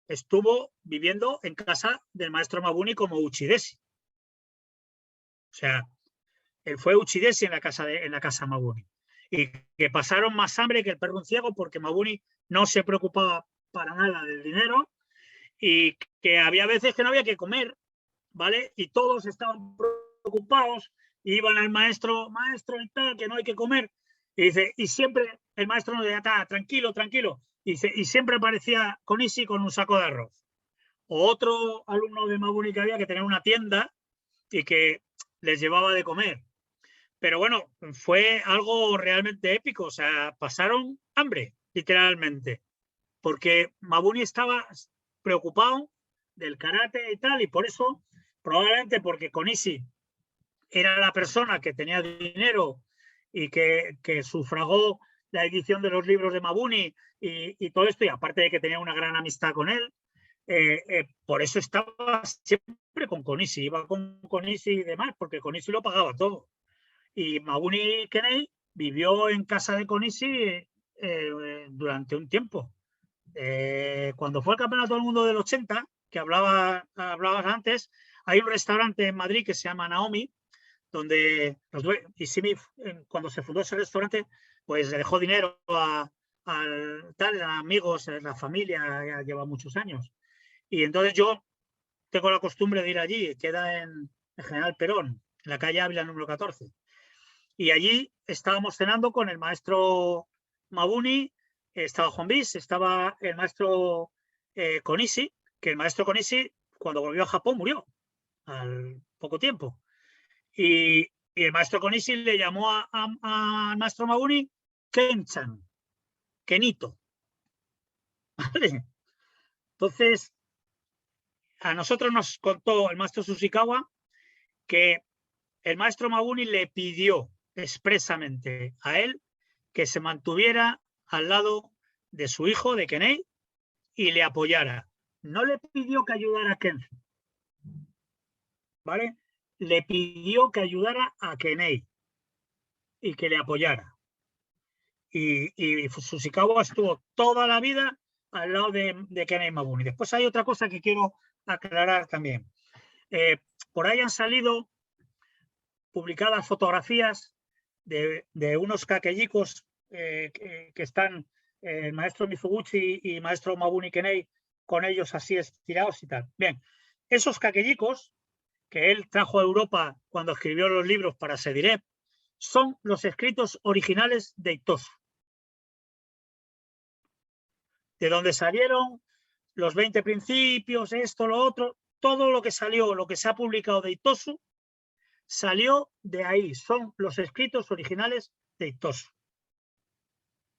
estuvo viviendo en casa del maestro Mabuni como uchideshi. O sea, él fue uchideshi en la casa Mabuni. Y que pasaron más hambre que el perro ciego porque Mabuni no se preocupaba para nada del dinero y que había veces que no había que comer, ¿vale? Y todos estaban preocupados, iban al maestro y tal, que no hay que comer. Y dice, y siempre el maestro nos decía, tranquilo. Y siempre aparecía Konishi con un saco de arroz. O otro alumno de Mabuni que había que tenía una tienda y que les llevaba de comer. Pero bueno, fue algo realmente épico. O sea, pasaron hambre, literalmente. Porque Mabuni estaba preocupado del karate y tal, y por eso, probablemente porque Konishi era la persona que tenía dinero y que sufragó la edición de los libros de Mabuni y todo esto, y aparte de que tenía una gran amistad con él, por eso estaba siempre con Konishi, iba con Konishi y demás, porque Konishi lo pagaba todo. Y Mabuni Kenei vivió en casa de Konishi durante un tiempo. Cuando fue el Campeonato del Mundo del 80, que hablabas antes, hay un restaurante en Madrid que se llama Naomi, donde Ishimi, cuando se fundó ese restaurante, pues le dejó dinero a amigos, la familia, ya lleva muchos años. Y entonces yo tengo la costumbre de ir allí, queda en General Perón, en la calle Ávila número 14. Y allí estábamos cenando con el maestro Mabuni, estaba Juan Bis, estaba el maestro Konishi, que el maestro Konishi, cuando volvió a Japón, murió al poco tiempo. Y el maestro Konishi le llamó al maestro Mabuni Ken-chan, Kenito. ¿Vale? Entonces, a nosotros nos contó el maestro Sushikawa que el maestro Mabuni le pidió expresamente a él que se mantuviera al lado de su hijo, de Kenei, y le apoyara. No le pidió que ayudara a Kenzo, ¿vale? Le pidió que ayudara a Kenei y que le apoyara. Y Sushikawa estuvo toda la vida al lado de Kenei Mabuni. Después hay otra cosa que quiero aclarar también. Por ahí han salido publicadas fotografías de unos kakeyikos que están el maestro Mizuguchi y maestro Mabuni Kenei con ellos así estirados y tal. Bien, esos kakeyikos que él trajo a Europa cuando escribió los libros para Sedirep son los escritos originales de Itosu, de donde salieron los 20 principios, esto, lo otro, todo lo que salió, lo que se ha publicado de Itosu, salió de ahí, son los escritos originales de Itosu.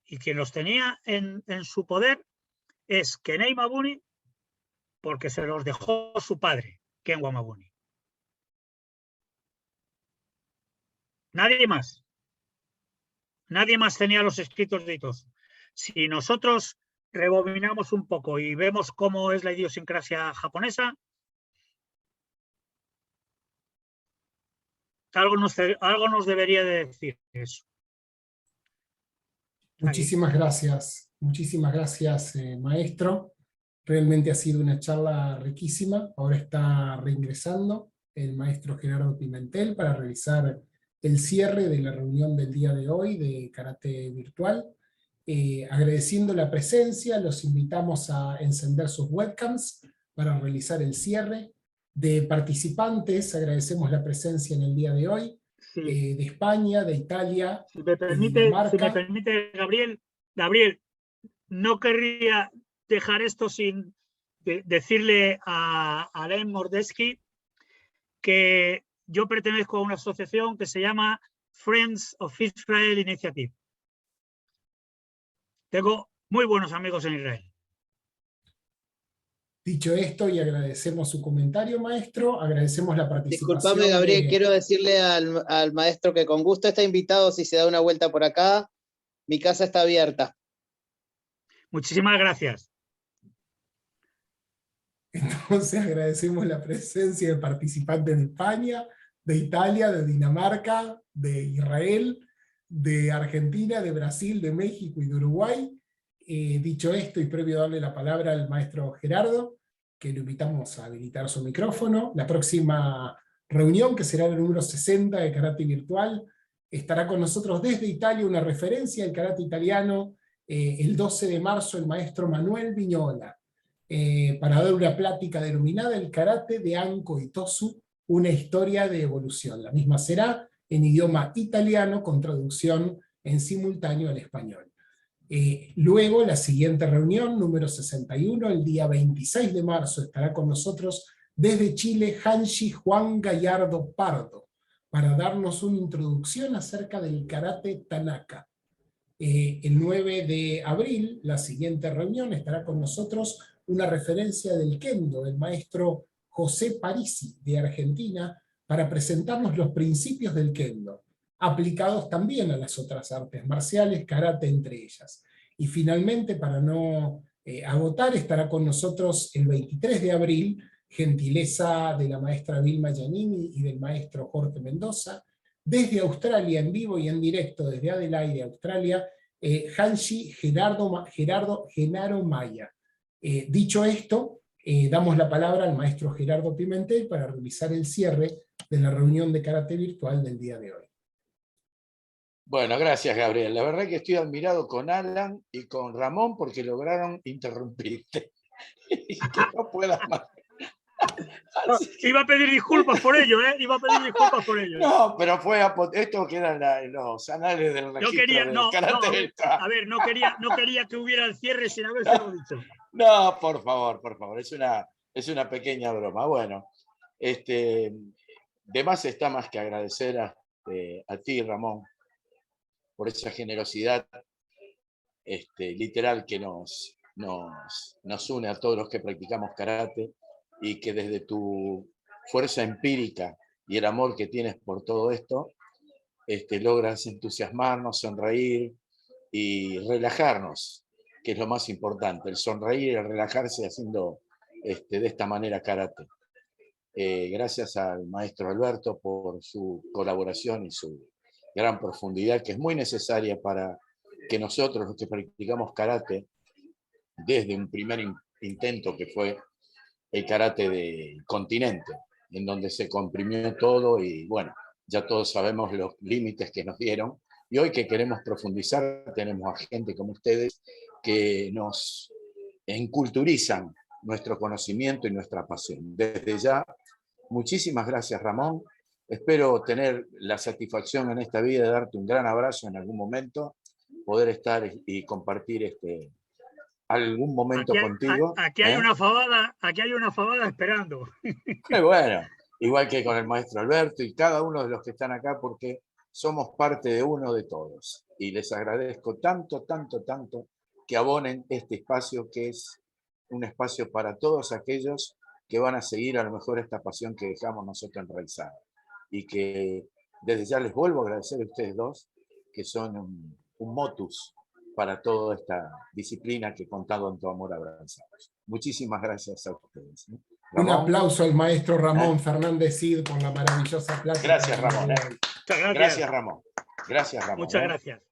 Y quien los tenía en su poder es Kenei Mabuni, porque se los dejó su padre, Kenwa Mabuni. Nadie más. Nadie más tenía los escritos de Itosu. Si nosotros rebobinamos un poco y vemos cómo es la idiosincrasia japonesa, algo nos debería de decir eso. Muchísimas gracias, maestro. Realmente ha sido una charla riquísima. Ahora está reingresando el maestro Gerardo Pimentel para realizar el cierre de la reunión del día de hoy de Karate Virtual. Agradeciendo la presencia, los invitamos a encender sus webcams para realizar el cierre. De participantes, agradecemos la presencia en el día de hoy, sí, de España, de Italia, si me permite, Gabriel, no querría dejar esto sin decirle a Alain Mordesky que yo pertenezco a una asociación que se llama Friends of Israel Initiative. Tengo muy buenos amigos en Israel. Dicho esto, y agradecemos su comentario, maestro, agradecemos la participación. Disculpame, Gabriel, quiero decirle al maestro que con gusto está invitado si se da una vuelta por acá. Mi casa está abierta. Muchísimas gracias. Entonces agradecemos la presencia de participantes de España, de Italia, de Dinamarca, de Israel, de Argentina, de Brasil, de México y de Uruguay. Dicho esto, y previo a darle la palabra al maestro Gerardo, que lo invitamos a habilitar su micrófono, la próxima reunión, que será el número 60 de Karate Virtual, estará con nosotros desde Italia una referencia al karate italiano, el 12 de marzo, el maestro Manuel Vignola, para dar una plática denominada El karate de Anko Itosu, una historia de evolución. La misma será en idioma italiano con traducción en simultáneo al español. Luego, la siguiente reunión, número 61, el día 26 de marzo, estará con nosotros desde Chile Hanshi Juan Gallardo Pardo, para darnos una introducción acerca del karate Tanaka. El 9 de abril, la siguiente reunión, estará con nosotros una referencia del Kendo, del maestro José Parisi, de Argentina, para presentarnos los principios del Kendo, aplicados también a las otras artes marciales, karate entre ellas. Y finalmente, para no agotar, estará con nosotros el 23 de abril, gentileza de la maestra Vilma Giannini y del maestro Jorge Mendoza, desde Australia, en vivo y en directo, desde Adelaide, Australia, Hanshi Genaro Maya. Dicho esto, damos la palabra al maestro Gerardo Pimentel para realizar el cierre de la reunión de karate virtual del día de hoy. Bueno, gracias, Gabriel. La verdad que estoy admirado con Alan y con Ramón porque lograron interrumpirte. Y que no puedas más. Iba a pedir disculpas por ello, ¿eh? Iba a pedir disculpas por ello. No, pero fue esto que eran los anales del registro del karate. A ver, no quería que hubiera el cierre sin habérselo dicho. No, por favor. Es una pequeña broma. Bueno, de más está más que agradecer a ti, Ramón, por esa generosidad literal que nos une a todos los que practicamos karate, y que desde tu fuerza empírica y el amor que tienes por todo esto, logras entusiasmarnos, sonreír y relajarnos, que es lo más importante, el sonreír y el relajarse haciendo de esta manera karate. Gracias al maestro Alberto por su colaboración y su gran profundidad, que es muy necesaria para que nosotros, los que practicamos karate, desde un primer intento que fue el karate del continente, en donde se comprimió todo y bueno, ya todos sabemos los límites que nos dieron, y hoy que queremos profundizar, tenemos a gente como ustedes que nos enculturizan nuestro conocimiento y nuestra pasión. Desde ya, muchísimas gracias, Ramón. Espero tener la satisfacción en esta vida de darte un gran abrazo en algún momento, poder estar y compartir algún momento contigo. Aquí hay una fabada esperando. Bueno, igual que con el maestro Alberto y cada uno de los que están acá, porque somos parte de uno de todos. Y les agradezco tanto, tanto, tanto que abonen este espacio, que es un espacio para todos aquellos que van a seguir a lo mejor esta pasión que dejamos nosotros enraizada. Y que desde ya les vuelvo a agradecer a ustedes dos, que son un motus para toda esta disciplina que con tanto amor abrazamos. Muchísimas gracias a ustedes. Un aplauso al maestro Ramón Fernández Cid por la maravillosa plática. Gracias, Ramón. Muchas gracias. Gracias, Ramón. Gracias, Ramón. Muchas gracias.